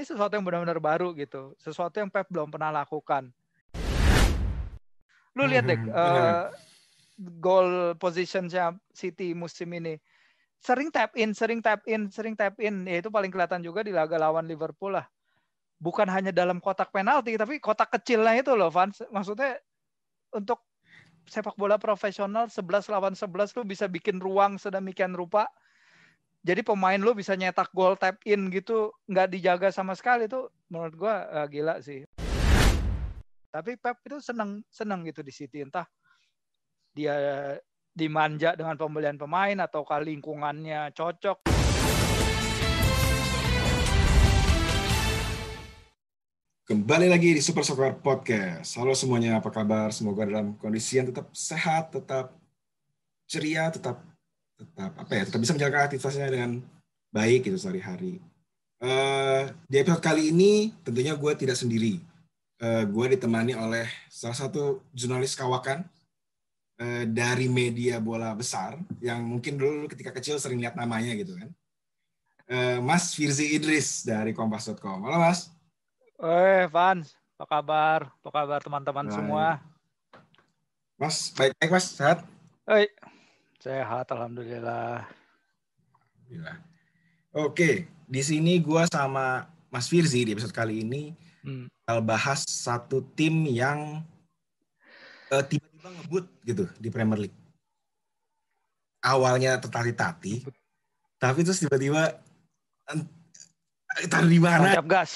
sesuatu yang benar-benar baru gitu, sesuatu yang Pep belum pernah lakukan. Lu lihat deh goal position-nya City musim ini. Sering tap in. Ya itu paling kelihatan juga di laga lawan Liverpool lah. Bukan hanya dalam kotak penalti, tapi kotak kecilnya itu loh, Van. Maksudnya untuk sepak bola profesional 11 lawan 11 lu bisa bikin ruang sedemikian rupa. Jadi pemain lu bisa nyetak gol tap in gitu, nggak dijaga sama sekali tuh. Menurut gua gila sih. Tapi Pep itu seneng gitu di City, entah dia dimanja dengan pembelian pemain ataukah lingkungannya cocok. Kembali lagi di Super Soccer Podcast. Halo semuanya, apa kabar? Semoga dalam kondisi yang tetap sehat, tetap ceria, tetap bisa menjalankan aktivitasnya dengan baik gitu sehari-hari. Di episode kali ini tentunya gue tidak sendiri. Gue ditemani oleh salah satu jurnalis kawakan dari media bola besar yang mungkin dulu ketika kecil sering lihat namanya gitu kan. Mas Firzi Idris dari Kompas.com. Halo Mas. Van, apa kabar? Apa kabar teman-teman semua? Mas, baik-baik Mas, sehat? Sehat, alhamdulillah. Oke, di sini gue sama Mas Firzi di episode kali ini bakal bahas satu tim yang tiba-tiba ngebut gitu di Premier League. Awalnya tertati-tati, tapi terus tiba-tiba taruh di mana? Tancap gas.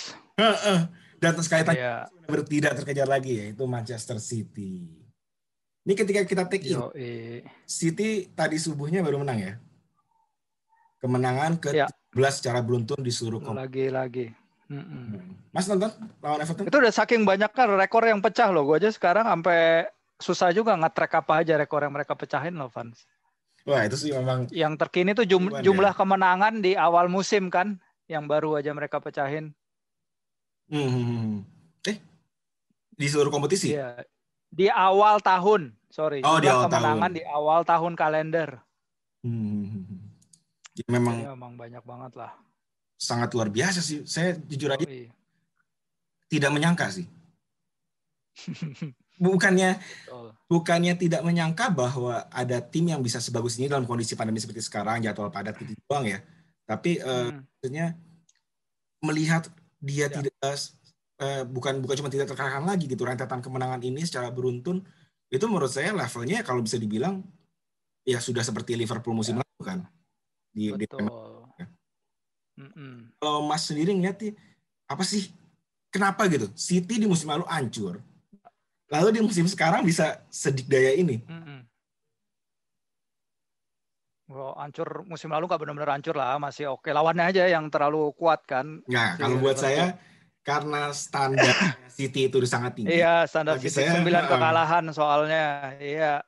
Dan terus kaitannya tidak terkejar lagi, yaitu Manchester City. Ini ketika kita take in, City tadi subuhnya baru menang ya. Kemenangan ke-11 secara beruntun di seluruh kompetisi. Lagi. Mas nonton lawan Everton? Itu udah saking banyak kan rekor yang pecah loh. Gue aja sekarang sampai susah juga nge-track apa aja rekor yang mereka pecahin loh, Van. Wah, itu sih memang. Yang terkini tuh jumlah kemenangan di awal musim kan, yang baru aja mereka pecahin. Di seluruh kompetisi? Iya. Di awal tahun, sorry. Oh, jumlah kemenangan di awal tahun kalender. Ya, memang banyak banget lah. Sangat luar biasa sih. Saya jujur aja tidak menyangka sih. Bukannya tidak menyangka bahwa ada tim yang bisa sebagus ini dalam kondisi pandemi seperti sekarang, jadwal padat gitu doang ya. Tapi maksudnya melihat dia tidak bukan cuma tidak terkalahkan lagi gitu, rentetan kemenangan ini secara beruntun itu menurut saya levelnya kalau bisa dibilang ya sudah seperti Liverpool musim lalu kan. Kalau Mas sendiri ngeliat apa sih kenapa gitu City di musim lalu hancur, lalu di musim sekarang bisa sedikdaya ini? Hancur musim lalu nggak benar-benar hancur lah, masih oke. Lawannya aja yang terlalu kuat kan. Nggak, kalau buat saya karena standar City itu sangat tinggi. Iya, standar City 9 kekalahan soalnya. Iya.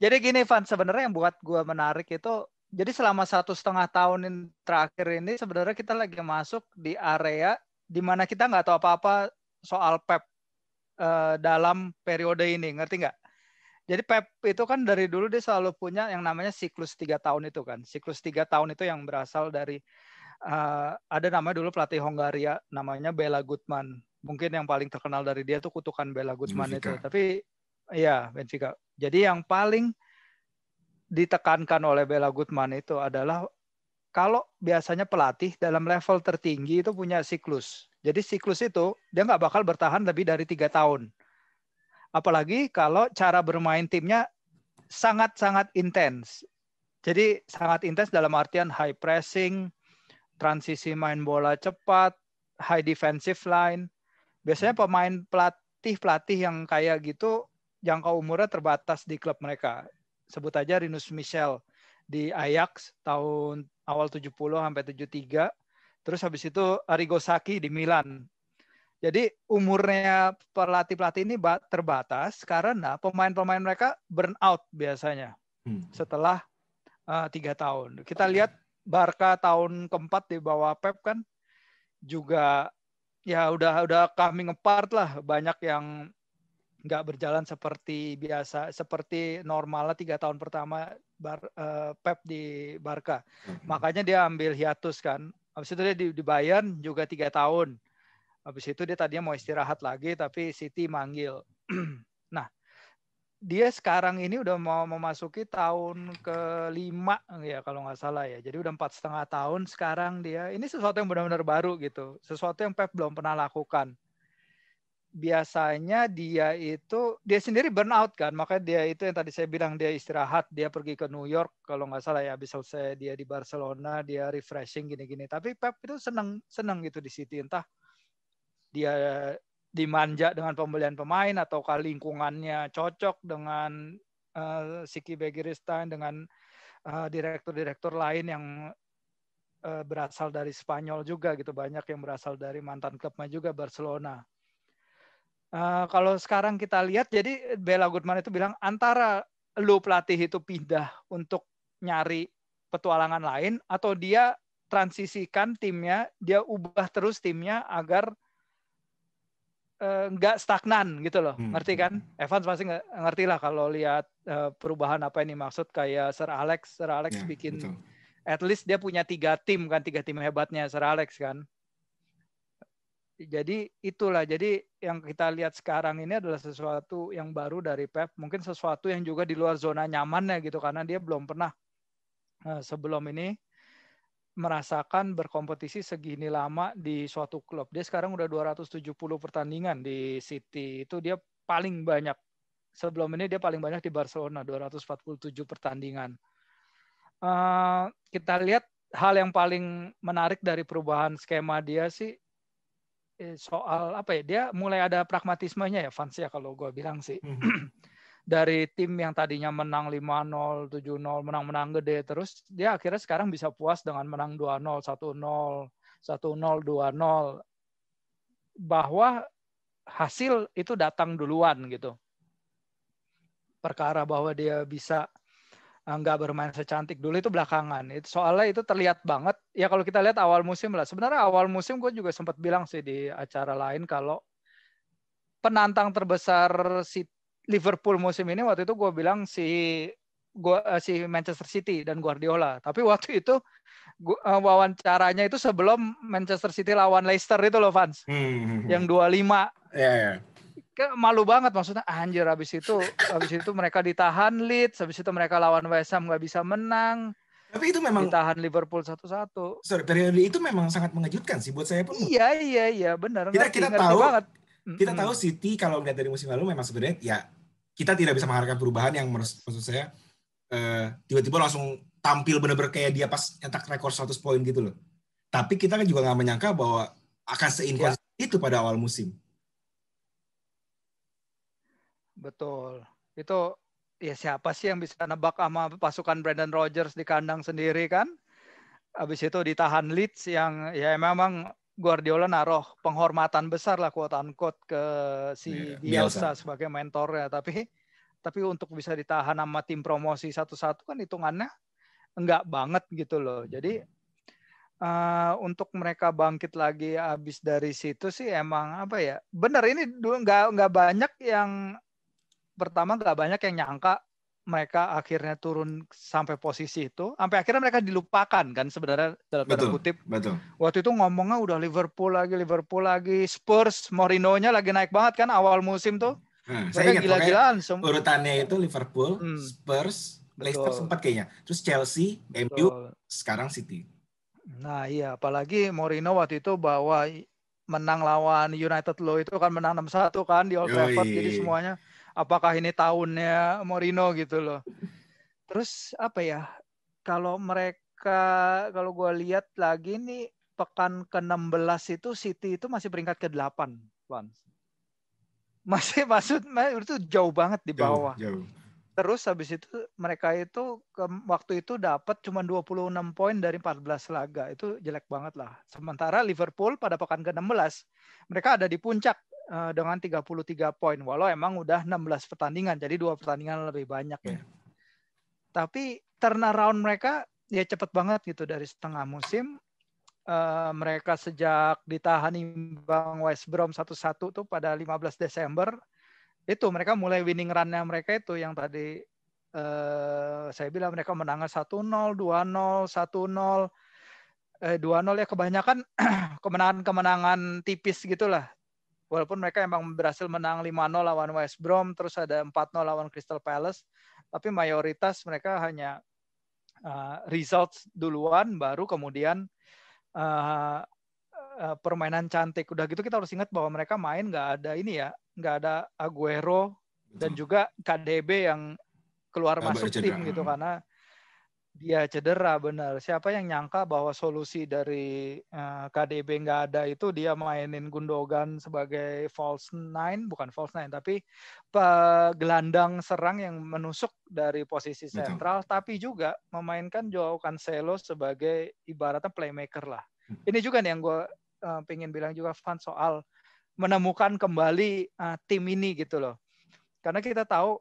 Jadi gini, Van, sebenarnya yang buat gue menarik itu, jadi selama 1,5 tahun terakhir ini sebenarnya kita lagi masuk di area di mana kita nggak tahu apa-apa soal Pep dalam periode ini, ngerti nggak? Jadi Pep itu kan dari dulu dia selalu punya yang namanya siklus 3 tahun itu kan. Siklus 3 tahun itu yang berasal dari ada namanya dulu pelatih Hongaria namanya Bela Gutmann. Mungkin yang paling terkenal dari dia tuh kutukan Bela Gutmann itu. Tapi ya Benfica. Jadi yang paling ditekankan oleh Bela Gutmann itu adalah kalau biasanya pelatih dalam level tertinggi itu punya siklus. Jadi siklus itu dia nggak bakal bertahan lebih dari 3 tahun. Apalagi kalau cara bermain timnya sangat-sangat intens. Jadi sangat intens dalam artian high pressing, transisi main bola cepat, high defensive line. Biasanya pemain pelatih yang kayak gitu jangka umurnya terbatas di klub mereka. Sebut aja Rinus Michel di Ajax tahun awal 70 sampai 73. Terus habis itu Arrigo Sacchi di Milan. Jadi umurnya pelatih-pelatih ini terbatas karena pemain-pemain mereka burn out biasanya setelah 3 tahun. Kita lihat Barca tahun keempat di bawah Pep kan juga ya udah coming apart lah, banyak yang nggak berjalan seperti biasa, seperti normalnya 3 tahun pertama Pep di Barca. Makanya dia ambil hiatus kan. Habis itu dia di Bayern juga 3 tahun. Habis itu dia tadinya mau istirahat lagi, tapi City manggil. Nah, dia sekarang ini udah mau memasuki tahun ke-5 ya kalau nggak salah ya. Jadi udah 4,5 tahun sekarang dia. Ini sesuatu yang benar-benar baru gitu. Sesuatu yang Pep belum pernah lakukan. Biasanya dia sendiri burnout kan. Makanya dia itu yang tadi saya bilang, dia istirahat, dia pergi ke New York kalau nggak salah ya. Habis selesai dia di Barcelona, dia refreshing gini-gini. Tapi Pep itu seneng gitu di City. Entah dia dimanja dengan pembelian pemain ataukah lingkungannya cocok dengan Siki Begiristain, dengan direktur-direktur lain yang berasal dari Spanyol juga gitu, banyak yang berasal dari mantan klubnya juga Barcelona. Kalau sekarang kita lihat, jadi Bela Goodman itu bilang antara lu pelatih itu pindah untuk nyari petualangan lain atau dia transisikan timnya, dia ubah terus timnya agar nggak stagnan gitu loh, ngerti kan? Evans pasti ngerti lah kalau lihat perubahan apa ini maksud, kayak Sir Alex ya, bikin betul. At least dia punya 3 tim kan, 3 tim hebatnya Sir Alex kan. Jadi itulah, jadi yang kita lihat sekarang ini adalah sesuatu yang baru dari Pep, mungkin sesuatu yang juga di luar zona nyamannya gitu, karena dia belum pernah sebelum ini merasakan berkompetisi segini lama di suatu klub. Dia sekarang udah 270 pertandingan di City. Itu dia paling banyak. Sebelum ini dia paling banyak di Barcelona, 247 pertandingan. Kita lihat hal yang paling menarik dari perubahan skema dia sih soal apa ya? Dia mulai ada pragmatismenya ya, fans ya kalau gue bilang sih. Dari tim yang tadinya menang 5-0, 7-0, menang-menang gede, terus dia akhirnya sekarang bisa puas dengan menang 2-0, 1-0, 1-0, 2-0. Bahwa hasil itu datang duluan gitu. Perkara bahwa dia bisa nggak bermain secantik dulu itu belakangan. Itu soalnya itu terlihat banget. Ya kalau kita lihat awal musim lah. Sebenarnya awal musim gue juga sempat bilang sih di acara lain kalau penantang terbesar si Liverpool musim ini waktu itu gue bilang si Manchester City dan Guardiola. Tapi waktu itu wawancaranya itu sebelum Manchester City lawan Leicester itu loh, fans. Yang 2-5. Yeah. Malu banget maksudnya, anjir, habis itu mereka ditahan Leeds, habis itu mereka lawan West Ham nggak bisa menang. Tapi itu memang ditahan Liverpool 1-1. Periode itu memang sangat mengejutkan sih buat saya pun. Iya benar. Kita tahu banget. Kita tahu City kalau melihat dari musim lalu memang sebenarnya ya kita tidak bisa mengharapkan perubahan yang maksud saya tiba-tiba langsung tampil benar-benar kayak dia pas nyetak rekor 100 poin gitu loh. Tapi kita kan juga nggak menyangka bahwa akan seinkonsisten itu pada awal musim. Betul. Itu ya siapa sih yang bisa nebak sama pasukan Brendan Rodgers di kandang sendiri kan? Habis itu ditahan Leeds yang ya memang Guardiola naruh penghormatan besar lah quote unquote ke si Bielsa sebagai mentornya, tapi untuk bisa ditahan sama tim promosi 1-1 kan hitungannya enggak banget gitu loh. Jadi untuk mereka bangkit lagi habis dari situ sih emang apa ya? Benar, ini dulu enggak banyak yang nyangka mereka akhirnya turun sampai posisi itu, sampai akhirnya mereka dilupakan kan sebenarnya dalam tanda kutip. Betul. Waktu itu ngomongnya udah Liverpool lagi, Spurs, Mourinho-nya lagi naik banget kan awal musim tuh. Saya ingat gila-gilaan. Urutannya itu Liverpool, Spurs, Leicester sempat kayaknya. Terus Chelsea, MU, sekarang City. Nah iya, apalagi Mourinho waktu itu bawa menang lawan United loh, itu kan menang 6-1 kan di Old Trafford. Jadi semuanya apakah ini tahunnya Mourinho gitu loh. Terus apa ya, kalau gue lihat lagi nih pekan ke-16 itu City itu masih peringkat ke-8, masih itu jauh banget di bawah. Jauh. Terus habis itu mereka itu waktu itu dapat cuma 26 poin dari 14 laga. Itu jelek banget lah. Sementara Liverpool pada pekan ke-16 mereka ada di puncak dengan 33 poin. Walau emang udah 16 pertandingan, jadi 2 pertandingan lebih banyak ya. Tapi turnaround mereka ya cepet banget gitu dari setengah musim. Mereka sejak ditahan imbang West Brom 1-1 tuh pada 15 Desember. Itu mereka mulai winning run-nya mereka itu yang tadi saya bilang mereka menangnya 1-0, 2-0, 1-0. 2-0 ya, kebanyakan kemenangan-kemenangan tipis gitulah. Walaupun mereka emang berhasil menang 5-0 lawan West Brom, terus ada 4-0 lawan Crystal Palace, tapi mayoritas mereka hanya results duluan, baru kemudian permainan cantik. Udah gitu kita harus ingat bahwa mereka main nggak ada Aguero dan juga KDB yang keluar masuk tim gitu karena dia cedera, benar. Siapa yang nyangka bahwa solusi dari KDB nggak ada itu dia mainin Gundogan sebagai bukan false nine, tapi gelandang serang yang menusuk dari posisi sentral, tapi juga memainkan Joao Cancelo sebagai ibaratnya playmaker lah. Ini juga nih yang gue pengen bilang juga, Van, soal menemukan kembali tim ini gitu loh. Karena kita tahu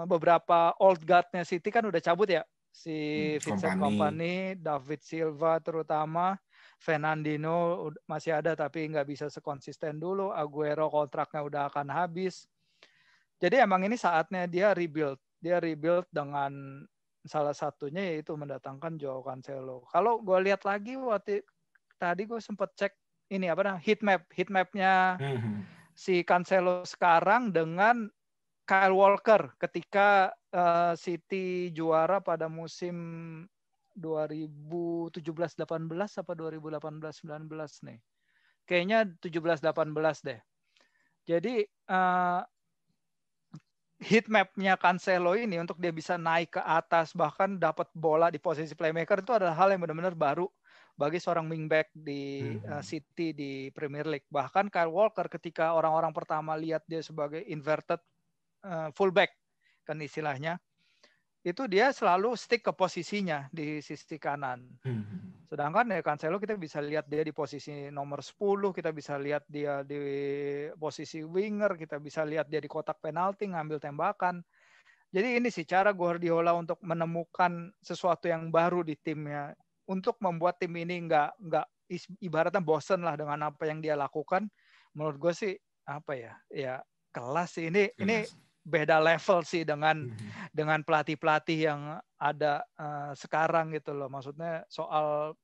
beberapa old guard-nya City kan udah cabut ya. Si Vincent Kompany, David Silva terutama, Fernandinho masih ada tapi nggak bisa sekonsisten dulu, Aguero kontraknya udah akan habis. Jadi emang ini saatnya dia rebuild dengan salah satunya yaitu mendatangkan Joao Cancelo. Kalau gue lihat lagi tadi gue sempat cek ini heat mapnya si Cancelo sekarang dengan Kyle Walker ketika City juara pada musim 2017-18 apa 2018-19 nih. Kayaknya 17-18 deh. Jadi heat map-nya Cancelo ini untuk dia bisa naik ke atas bahkan dapat bola di posisi playmaker itu adalah hal yang benar-benar baru bagi seorang wingback di City di Premier League. Bahkan Kyle Walker ketika orang-orang pertama lihat dia sebagai inverted fullback kan istilahnya, itu dia selalu stick ke posisinya di sisi kanan. Sedangkan ya Cancelo kita bisa lihat dia di posisi nomor 10, kita bisa lihat dia di posisi winger, kita bisa lihat dia di kotak penalti ngambil tembakan. Jadi ini sih cara Guardiola untuk menemukan sesuatu yang baru di timnya untuk membuat tim ini nggak ibaratnya bosen lah dengan apa yang dia lakukan. Menurut gue sih ya kelas sih ini beda level sih dengan pelatih-pelatih yang ada sekarang gitu loh. Maksudnya soal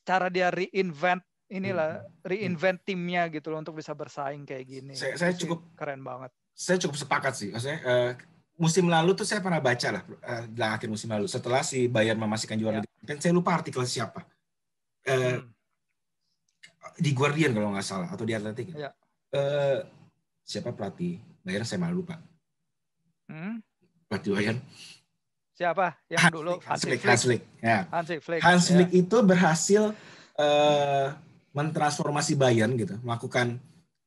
cara dia reinvent timnya gitu loh untuk bisa bersaing kayak gini. Saya cukup keren banget. Saya cukup sepakat sih. Maksudnya musim lalu tuh saya pernah baca lah di akhir musim lalu setelah si Bayern memastikan juara Liga Champions. Saya lupa artikel siapa. Di Guardian kalau nggak salah atau di Athletic. Siapa pelatih Bayern saya malu lupa. Pelatih Bayern. Siapa yang dulu? Hans Flick. Ya. Hans Flick itu berhasil mentransformasi Bayern gitu, melakukan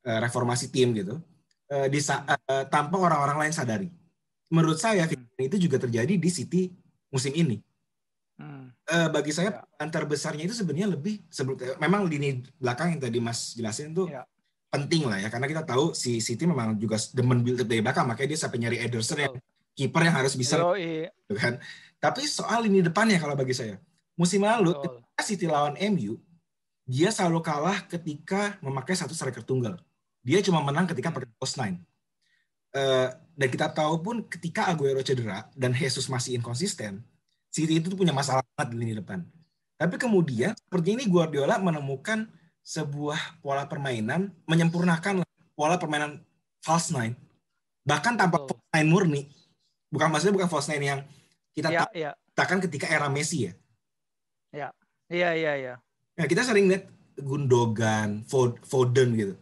reformasi tim gitu. Tanpa orang-orang lain sadari. Menurut saya itu juga terjadi di City musim ini. Bagi saya peran terbesarnya itu sebenarnya memang lini belakang yang tadi Mas jelasin itu penting lah ya, karena kita tahu si City memang juga demen build up dari belakang, makanya dia sampai nyari Ederson yang kiper yang harus bisa kan. Tapi soal lini depannya kalau bagi saya musim lalu ketika City lawan MU dia selalu kalah ketika memakai satu striker tunggal. Dia cuma menang ketika pakai false nine. Dan kita tahu pun ketika Aguero cedera dan Jesus masih inkonsisten, City itu punya masalah banget di lini depan. Tapi kemudian seperti ini Guardiola menemukan sebuah pola permainan, menyempurnakan pola permainan false nine. Bahkan tanpa false nine murni. Bukan false nine yang kita katakan ketika era Messi ya. Iya. Nah, kita sering lihat Gundogan, Foden gitu.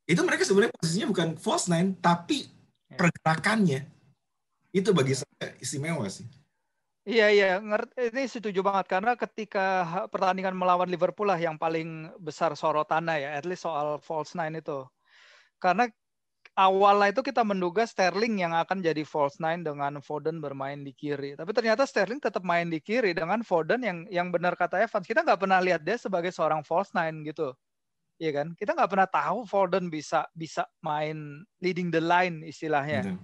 Itu mereka sebenarnya posisinya bukan false nine, tapi pergerakannya itu bagi saya istimewa sih. Iya, ini setuju banget karena ketika pertandingan melawan Liverpool lah yang paling besar sorotannya ya, at least soal false nine itu. Karena awalnya itu kita menduga Sterling yang akan jadi false nine dengan Foden bermain di kiri. Tapi ternyata Sterling tetap main di kiri dengan Foden yang benar kata Evans. Kita nggak pernah lihat dia sebagai seorang false nine gitu. Iya kan? Kita nggak pernah tahu Foden bisa main leading the line istilahnya.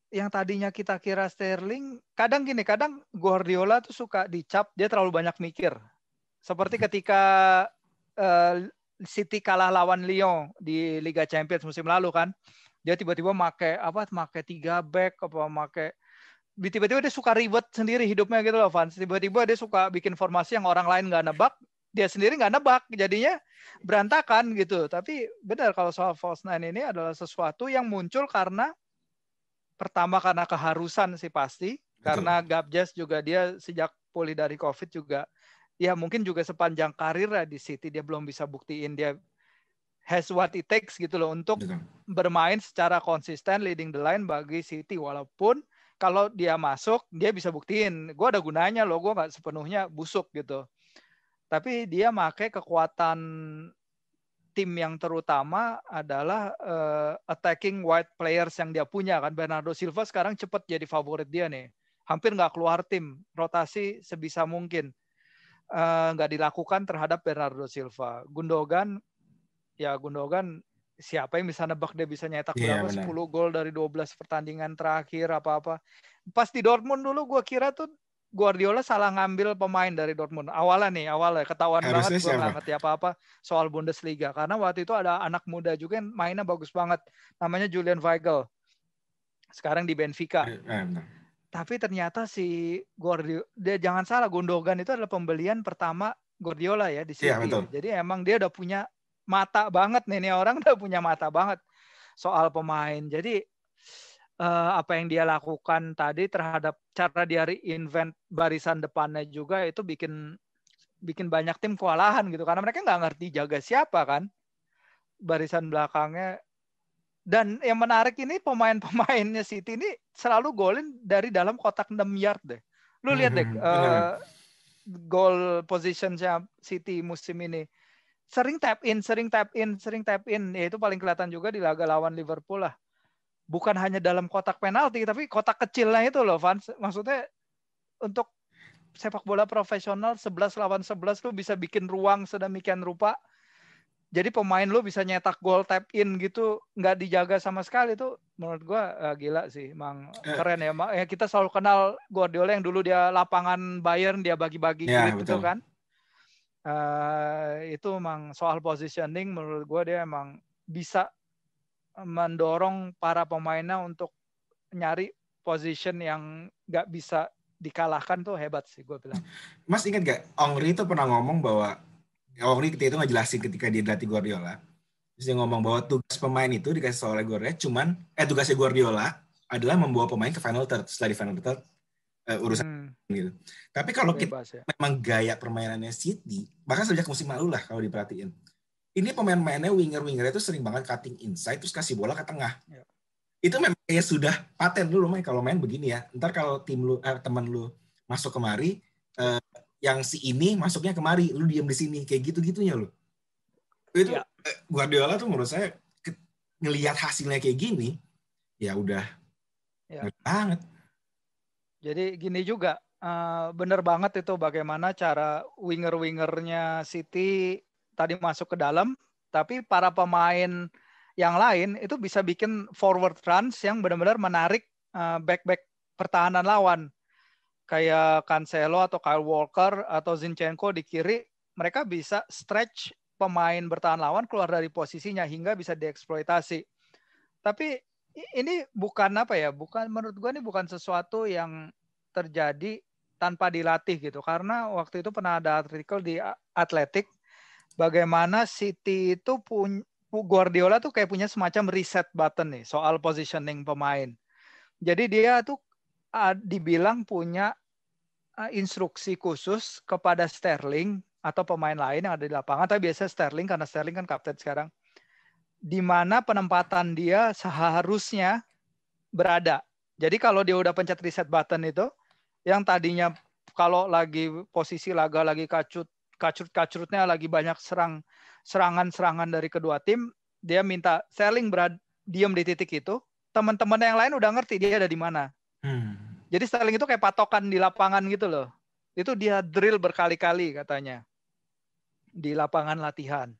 Yang tadinya kita kira Sterling, kadang Guardiola tuh suka dicap dia terlalu banyak mikir. Seperti ketika City kalah lawan Lyon di Liga Champions musim lalu kan, dia tiba-tiba pakai 3 back tiba-tiba dia suka ribet sendiri hidupnya gitu loh, Vans. Tiba-tiba dia suka bikin formasi yang orang lain nggak nebak, dia sendiri nggak nebak, jadinya berantakan gitu. Tapi benar kalau soal false nine ini adalah sesuatu yang muncul karena pertama karena keharusan sih pasti, karena Gabjas juga dia sejak pulih dari COVID juga, ya mungkin juga sepanjang karirnya di City dia belum bisa buktiin dia has what it takes gitu loh untuk bermain secara konsisten leading the line bagi City, walaupun kalau dia masuk, dia bisa buktiin, gue ada gunanya loh, gue nggak sepenuhnya busuk gitu. Tapi dia pakai kekuatan tim yang terutama adalah attacking wide players yang dia punya kan. Bernardo Silva sekarang cepat jadi favorit dia nih. Hampir nggak keluar tim, rotasi sebisa mungkin. Nggak dilakukan terhadap Bernardo Silva. Gundogan siapa yang bisa nebak dia bisa nyetak berapa 10 gol dari 12 pertandingan terakhir apa-apa. Pas di Dortmund dulu gue kira tuh Guardiola salah ngambil pemain dari Dortmund. Awalnya ketahuan banget gue nggak ngerti apa-apa soal Bundesliga. Karena waktu itu ada anak muda juga yang mainnya bagus banget. Namanya Julian Weigl. Sekarang di Benfica. Tapi ternyata si Guardiola, dia jangan salah, Gundogan itu adalah pembelian pertama Guardiola ya di City. Jadi emang dia udah punya mata banget nih orang udah punya mata banget soal pemain. Jadi apa yang dia lakukan tadi terhadap cara dia reinvent barisan depannya juga itu bikin banyak tim kewalahan gitu karena mereka nggak ngerti jaga siapa kan barisan belakangnya. Dan yang menarik ini pemain-pemainnya City ini selalu golin dari dalam kotak 6 yard deh. Lu lihat deh goal position-nya City musim ini. Sering tap in. Ya itu paling kelihatan juga di laga lawan Liverpool lah. Bukan hanya dalam kotak penalti, tapi kotak kecilnya itu loh, Vans. Maksudnya untuk sepak bola profesional 11 lawan 11 lu bisa bikin ruang sedemikian rupa. Jadi pemain lu bisa nyetak gol tap in gitu, nggak dijaga sama sekali tuh. Menurut gua gila sih, emang keren ya. Ya kita selalu kenal Guardiola yang dulu dia lapangan Bayern dia bagi-bagi grid itu kan. Itu emang soal positioning menurut gue dia emang bisa mendorong para pemainnya untuk nyari position yang nggak bisa dikalahkan tuh hebat sih gue bilang. Mas ingat gak Henry itu pernah ngomong bahwa Henry ketika itu ngejelasin ketika dia dilatih Guardiola, terus dia ngomong bahwa tugas pemain itu dikasih oleh Guardiola tugasnya Guardiola adalah membawa pemain ke final third. Setelah di final third urusan gitu. Tapi kalau bebas, kita memang gaya permainannya City, bahkan sejak musim lalu lah kalau diperhatiin, ini pemain-pemainnya winger-wingernya itu sering banget cutting inside terus kasih bola ke tengah. Ya. Itu memang kayak sudah paten dulu main kalau main begini ya. Ntar kalau tim lu teman lu masuk kemari, yang si ini masuknya kemari, lu diam di sini kayak gitu-gitunya lu. Itu Guardiola tuh menurut saya ngelihat hasilnya kayak gini, ya udah banget. Jadi gini juga, bener banget itu bagaimana cara winger-wingernya City tadi masuk ke dalam, tapi para pemain yang lain itu bisa bikin forward runs yang benar-benar menarik back-back pertahanan lawan. Kayak Cancelo atau Kyle Walker atau Zinchenko di kiri, mereka bisa stretch pemain bertahan lawan keluar dari posisinya hingga bisa dieksploitasi. Tapi ini bukan menurut gue ini bukan sesuatu yang terjadi tanpa dilatih gitu. Karena waktu itu pernah ada artikel di Athletic bagaimana City itu Guardiola tuh kayak punya semacam reset button nih soal positioning pemain. Jadi dia tuh dibilang punya instruksi khusus kepada Sterling atau pemain lain yang ada di lapangan. Tapi biasanya Sterling karena Sterling kan kapten sekarang. Di mana penempatan dia seharusnya berada. Jadi kalau dia udah pencet reset button itu, yang tadinya kalau lagi posisi laga lagi kacrut-kacrutnya lagi banyak serangan-serangan dari kedua tim, dia minta Sterling diam di titik itu, teman-teman yang lain udah ngerti dia ada di mana. Jadi Sterling itu kayak patokan di lapangan gitu loh. Itu dia drill berkali-kali katanya di lapangan latihan.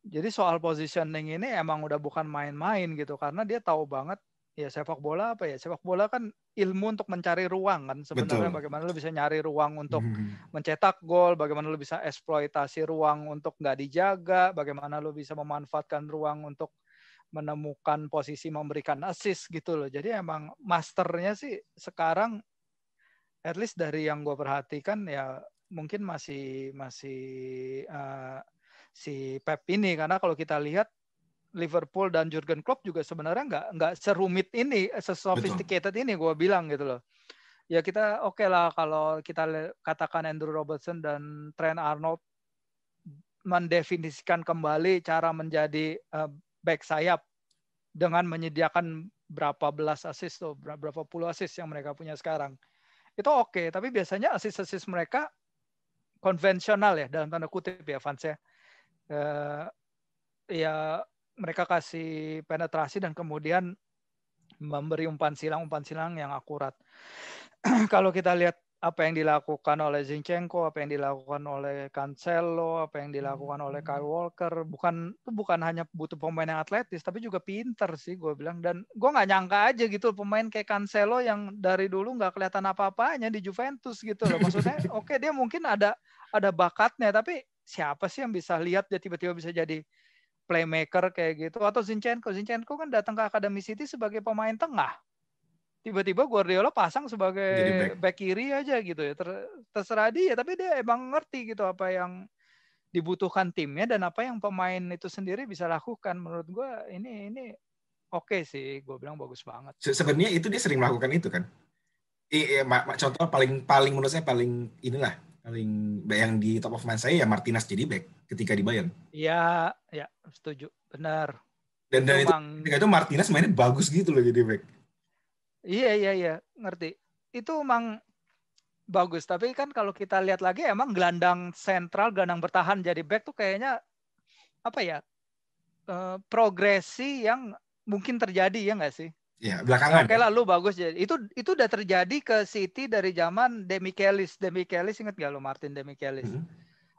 Jadi soal positioning ini emang udah bukan main-main gitu karena dia tahu banget ya sepak bola sepak bola kan ilmu untuk mencari ruang kan sebenarnya. Betul. Bagaimana lu bisa nyari ruang untuk mencetak gol, bagaimana lu bisa eksploitasi ruang untuk nggak dijaga, bagaimana lu bisa memanfaatkan ruang untuk menemukan posisi memberikan assist gitu loh. Jadi emang masternya sih sekarang, at least dari yang gue perhatikan ya mungkin masih si Pep ini, karena kalau kita lihat Liverpool dan Jurgen Klopp juga sebenarnya nggak serumit ini, sesophisticated ini gue bilang gitu loh. Ya kita oke lah kalau kita katakan Andrew Robertson dan Trent Arnold mendefinisikan kembali cara menjadi back sayap dengan menyediakan berapa belas assist tuh, berapa puluh assist yang mereka punya sekarang. Itu oke, tapi biasanya assist mereka konvensional ya, dalam tanda kutip ya fans ya. Ya mereka kasih penetrasi dan kemudian memberi umpan silang yang akurat. Kalau kita lihat apa yang dilakukan oleh Zinchenko, apa yang dilakukan oleh Cancelo, apa yang dilakukan oleh Kyle Walker, bukan hanya butuh pemain yang atletis, tapi juga pinter sih gue bilang. Dan gue nggak nyangka aja gitu pemain kayak Cancelo yang dari dulu nggak kelihatan apa-apanya di Juventus gitu loh. Maksudnya oke, dia mungkin ada bakatnya, tapi siapa sih yang bisa lihat dia tiba-tiba bisa jadi playmaker kayak gitu? Atau Zinchenko kan datang ke Akademi City sebagai pemain tengah. Tiba-tiba Guardiola pasang sebagai back kiri aja gitu ya. Terserah dia, tapi dia emang ngerti gitu apa yang dibutuhkan timnya dan apa yang pemain itu sendiri bisa lakukan. Menurut gue ini oke sih, gue bilang bagus banget. Sebenarnya itu dia sering melakukan itu kan. Contoh paling menurut saya paling yang di top of mind saya ya Martinez jadi back ketika di Bayern. Iya, ya setuju, benar. Dan itu Martinez mainnya bagus gitu loh jadi back. Iya, ngerti. Itu emang bagus, tapi kan kalau kita lihat lagi emang gelandang sentral, gelandang bertahan jadi back tuh kayaknya apa ya, progresi yang mungkin terjadi ya nggak sih? Ya belakangan. Oke lah, lu bagus jadi. Itu udah terjadi ke City dari zaman Demichelis. Ingat nggak lu Martin Demichelis?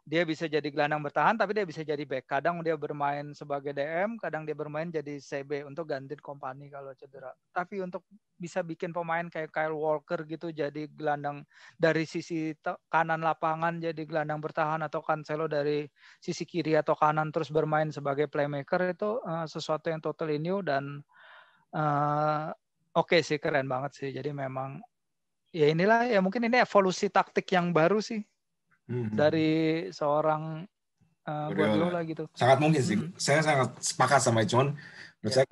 Dia bisa jadi gelandang bertahan, tapi dia bisa jadi back. Kadang dia bermain sebagai DM, kadang dia bermain jadi CB untuk gantiin Kompany kalau cedera. Tapi untuk bisa bikin pemain kayak Kyle Walker gitu jadi gelandang dari sisi kanan lapangan jadi gelandang bertahan, atau Cancelo dari sisi kiri atau kanan terus bermain sebagai playmaker, itu sesuatu yang totally new dan oke sih, keren banget sih. Jadi memang ya inilah ya, mungkin ini evolusi taktik yang baru sih dari seorang Guardiola gitu. Sangat mungkin sih. Saya sangat sepakat sama John. Menurut saya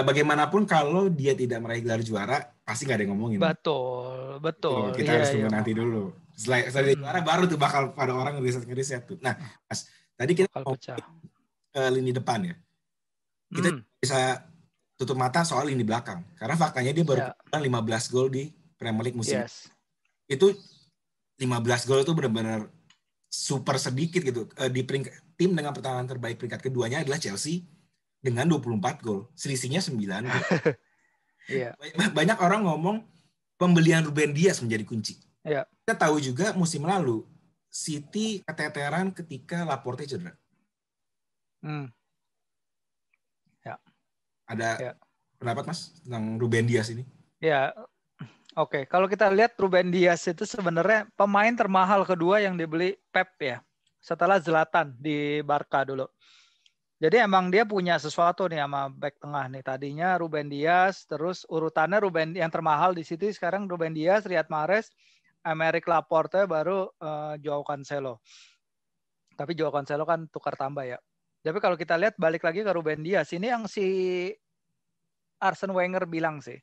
bagaimanapun kalau dia tidak meraih gelar juara pasti nggak ada yang ngomongin. Betul. Kita harus tunggu nanti dulu. Setelah juara baru tuh bakal pada orang ngeriset tuh. Nah, Mas, tadi kita mau ke lini depan ya. Kita bisa tutup mata soal lini belakang. Karena faktanya dia baru 15 gol di Premier League musim. Itu 15 gol itu benar-benar super sedikit gitu. Di tim dengan pertahanan terbaik peringkat keduanya adalah Chelsea dengan 24 gol. Selisihnya 9 gol. Banyak orang ngomong pembelian Ruben Dias menjadi kunci. Kita tahu juga musim lalu City keteteran ketika Laporte cedera. Ada pendapat Mas tentang Ruben Dias ini? Ya, oke. Kalau kita lihat Ruben Dias itu sebenarnya pemain termahal kedua yang dibeli Pep ya, setelah Zlatan di Barca dulu. Jadi emang dia punya sesuatu nih sama back tengah nih. Tadinya Ruben Dias, terus urutannya yang termahal di City sekarang Ruben Dias, Riyad Mahrez, Aymeric Laporte, baru Joao Cancelo. Tapi Joao Cancelo kan tukar tambah ya. Tapi kalau kita lihat balik lagi ke Ruben Dias, ini yang si Arsene Wenger bilang sih.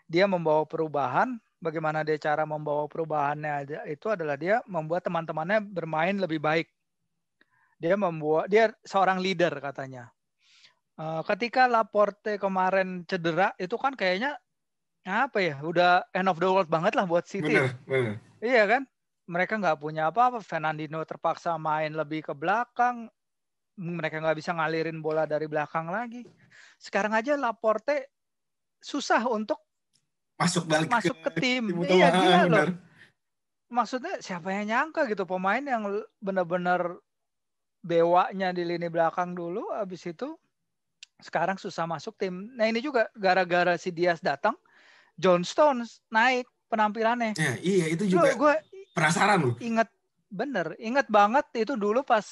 Dia membawa perubahan, bagaimana dia cara membawa perubahannya itu adalah dia membuat teman-temannya bermain lebih baik. Dia seorang leader katanya. Ketika Laporte kemarin cedera, itu kan kayaknya apa ya, udah end of the world banget lah buat City. Bener. Iya kan? Mereka nggak punya apa-apa. Fernandinho terpaksa main lebih ke belakang. Mereka nggak bisa ngalirin bola dari belakang lagi. Sekarang aja Laporte susah untuk masuk ke tim. Iya, gila loh. Maksudnya siapa yang nyangka gitu, pemain yang benar-benar bewanya di lini belakang dulu, abis itu sekarang susah masuk tim. Nah ini juga gara-gara si Dias datang, John Stones naik penampilannya. Ya, iya itu juga. Gue penasaran loh. Ingat banget itu dulu pas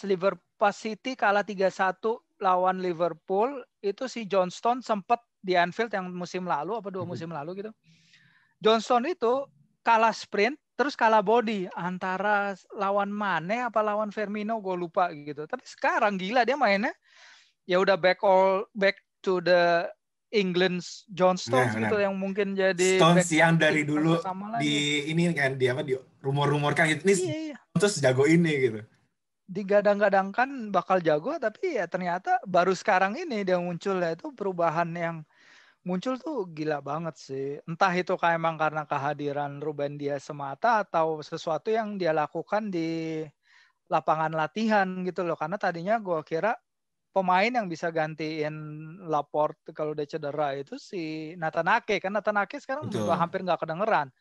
City kalah 3-1 lawan Liverpool itu si John Stones sempat di Anfield yang musim lalu apa 2 musim lalu gitu. John Stones itu kalah sprint terus kalah body antara lawan Mane apa lawan Firmino gue lupa gitu. Tapi sekarang gila dia mainnya ya udah back to the England John Stones gitu yang mungkin jadi Stones back yang dari dulu pertama di ini kan dia apa di rumor-rumorkan gitu ini iya. terus jago ini gitu. Digadang-gadangkan bakal jago tapi ya ternyata baru sekarang ini dia muncul ya itu perubahan yang muncul tuh gila banget sih. Entah itu kayak emang karena kehadiran Ruben Dias semata atau sesuatu yang dia lakukan di lapangan latihan gitu loh. Karena tadinya gue kira pemain yang bisa gantiin Laporte kalau udah cedera itu si Nathan Ake. Kan Nathan Ake sekarang udah hampir nggak kedengeran.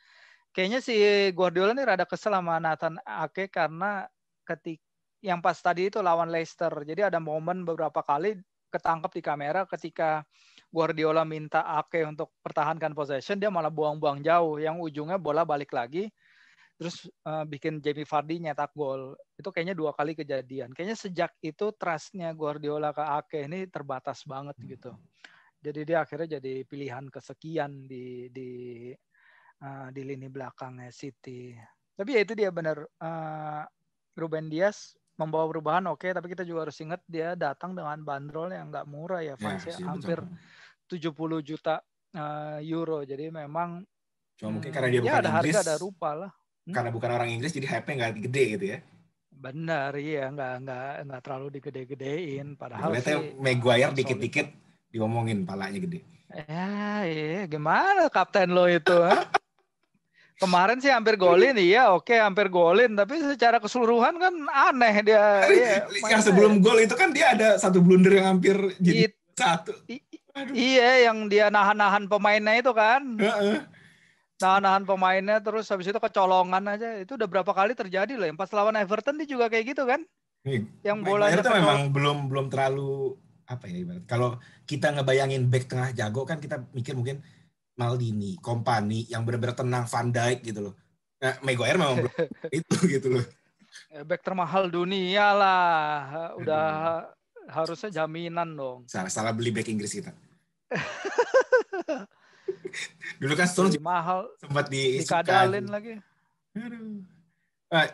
Kayaknya si Guardiola nih rada kesel sama Nathan Ake karena ketika yang pas tadi itu lawan Leicester. Jadi ada momen beberapa kali ketangkep di kamera ketika Guardiola minta Ake untuk pertahankan possession, dia malah buang-buang jauh. Yang ujungnya bola balik lagi, terus bikin Jamie Vardy nyetak gol. Itu kayaknya 2 kali kejadian. Kayaknya sejak itu trust-nya Guardiola ke Ake ini terbatas banget gitu. Jadi dia akhirnya jadi pilihan kesekian di lini belakangnya City. Tapi ya itu dia benar. Ruben Dias membawa perubahan oke, tapi kita juga harus ingat dia datang dengan bandrol yang nggak murah ya, Vans ya, hampir 70 juta euro. Jadi memang cuma mungkin karena dia bukan ada Inggris, harga ada rupa lah. Karena bukan orang Inggris jadi hype-nya nggak gede gitu ya. Benar, iya nggak terlalu digede-gedein. Padahal sih Maguire dikit-dikit diomongin palanya gede. Iya gimana kapten lo itu? Kemarin sih hampir golin, iya oke hampir golin, tapi secara keseluruhan kan aneh dia. Yang sebelum gol itu kan dia ada satu blunder yang hampir jadi satu. Iya, yang dia nahan-nahan pemainnya itu kan. Nahan-nahan pemainnya terus habis itu kecolongan aja. Itu udah berapa kali terjadi loh. Yang pas lawan Everton dia juga kayak gitu kan. Yang bolanya itu memang belum terlalu apa ya ibarat. Kalau kita ngebayangin back tengah jago kan kita mikir mungkin Maldini, Kompany yang benar-benar tenang, Van Dijk gitu loh. Nah, Maguire memang belum itu gitu loh. Back termahal dunia lah. Udah harusnya jaminan dong. Salah beli back Inggris kita. Dulu kan Stones mahal sempat dikadalin lagi.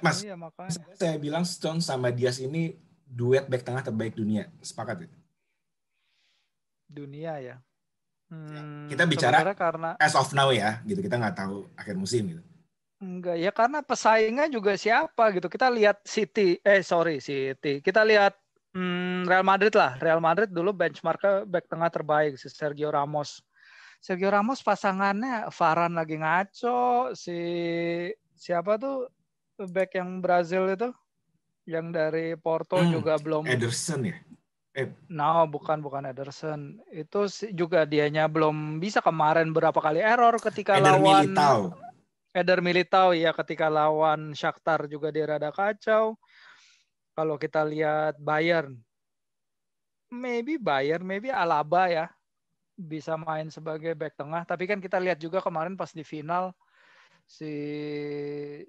Mas, iya, saya bilang Stones sama Dias ini duet back tengah terbaik dunia. Sepakat ya? Dunia ya. Kita bicara karena as of now ya, gitu. Kita nggak tahu akhir musim gitu. Enggak ya, karena pesaingnya juga siapa gitu. Kita lihat City. Kita lihat Real Madrid lah. Real Madrid dulu benchmarknya back tengah terbaik si Sergio Ramos. Sergio Ramos pasangannya Varane lagi ngaco. Siapa tuh back yang Brazil itu? Yang dari Porto juga belum. Ederson ya? No, bukan Ederson. Itu juga dianya belum bisa kemarin berapa kali error ketika lawan Eder Militao ya, ketika lawan Shakhtar juga dia rada kacau. Kalau kita lihat Bayern, maybe Alaba ya bisa main sebagai back tengah. Tapi kan kita lihat juga kemarin pas di final si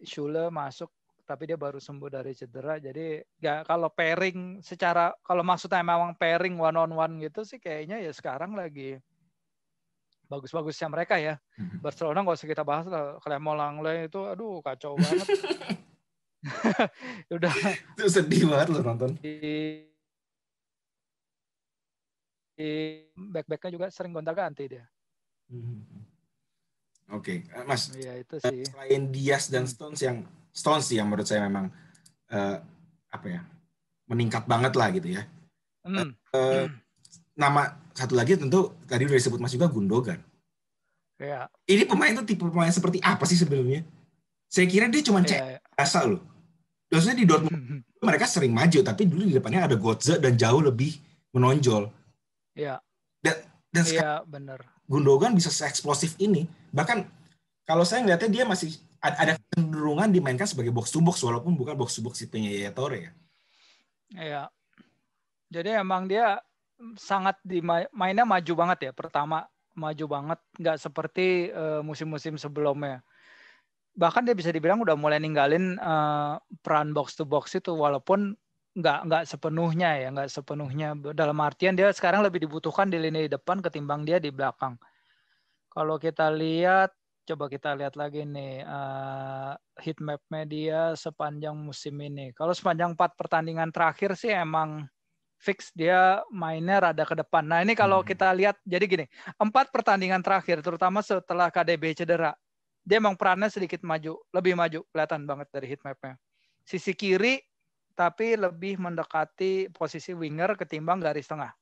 Schüller masuk, tapi dia baru sembuh dari cedera. Jadi ya kalau pairing kalau maksudnya memang pairing one on one gitu sih kayaknya ya sekarang lagi bagus-bagusnya mereka ya. Barcelona nggak usah kita bahas lah. Clement Lenglet itu aduh kacau banget. Udah itu sedih banget lo nonton. Back-backnya juga sering gonta-ganti dia. Oke, Mas. Iya itu sih. Selain Dias dan Stones yang menurut saya memang meningkat banget lah gitu ya. Nama satu lagi tentu tadi udah disebut Mas juga Gundogan. Ya. Ini pemain tuh tipe pemain seperti apa sih sebenarnya? Saya kira dia cuma biasa loh. Maksudnya di Dortmund mereka sering maju, tapi dulu di depannya ada Götze dan jauh lebih menonjol. Iya. Dan sekarang benar. Gundogan bisa se-eksplosif ini. Bahkan kalau saya ngeliatnya dia masih ada kecenderungan dimainkan sebagai box to box walaupun bukan box to box tipenya Yaya Toure ya. Iya. Jadi emang dia sangat mainnya maju banget ya. Pertama maju banget, nggak seperti musim-musim sebelumnya. Bahkan dia bisa dibilang udah mulai ninggalin peran box to box itu, walaupun nggak sepenuhnya dalam artian dia sekarang lebih dibutuhkan di lini depan ketimbang dia di belakang. Kalau kita lihat, coba kita lihat lagi nih heat map media sepanjang musim ini. Kalau sepanjang 4 pertandingan terakhir sih emang fix dia mainnya rada ke depan. Nah ini kalau kita lihat, jadi gini, 4 pertandingan terakhir, terutama setelah KDB cedera, dia emang perannya sedikit lebih maju, kelihatan banget dari heat map-nya. Sisi kiri, tapi lebih mendekati posisi winger ketimbang garis tengah.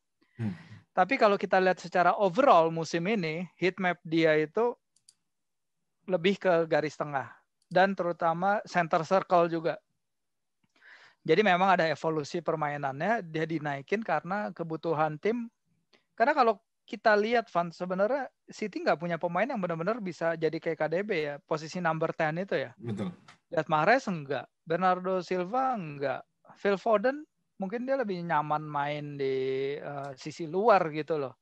Tapi kalau kita lihat secara overall musim ini, heat map dia itu lebih ke garis tengah. Dan terutama center circle juga. Jadi memang ada evolusi permainannya, dia dinaikin karena kebutuhan tim. Karena kalau kita lihat, Van, sebenarnya City nggak punya pemain yang benar-benar bisa jadi kayak KDB ya, posisi number 10 itu ya. Betul. Lihat Mahrez enggak, Bernardo Silva enggak, Phil Foden mungkin dia lebih nyaman main di sisi luar gitu loh.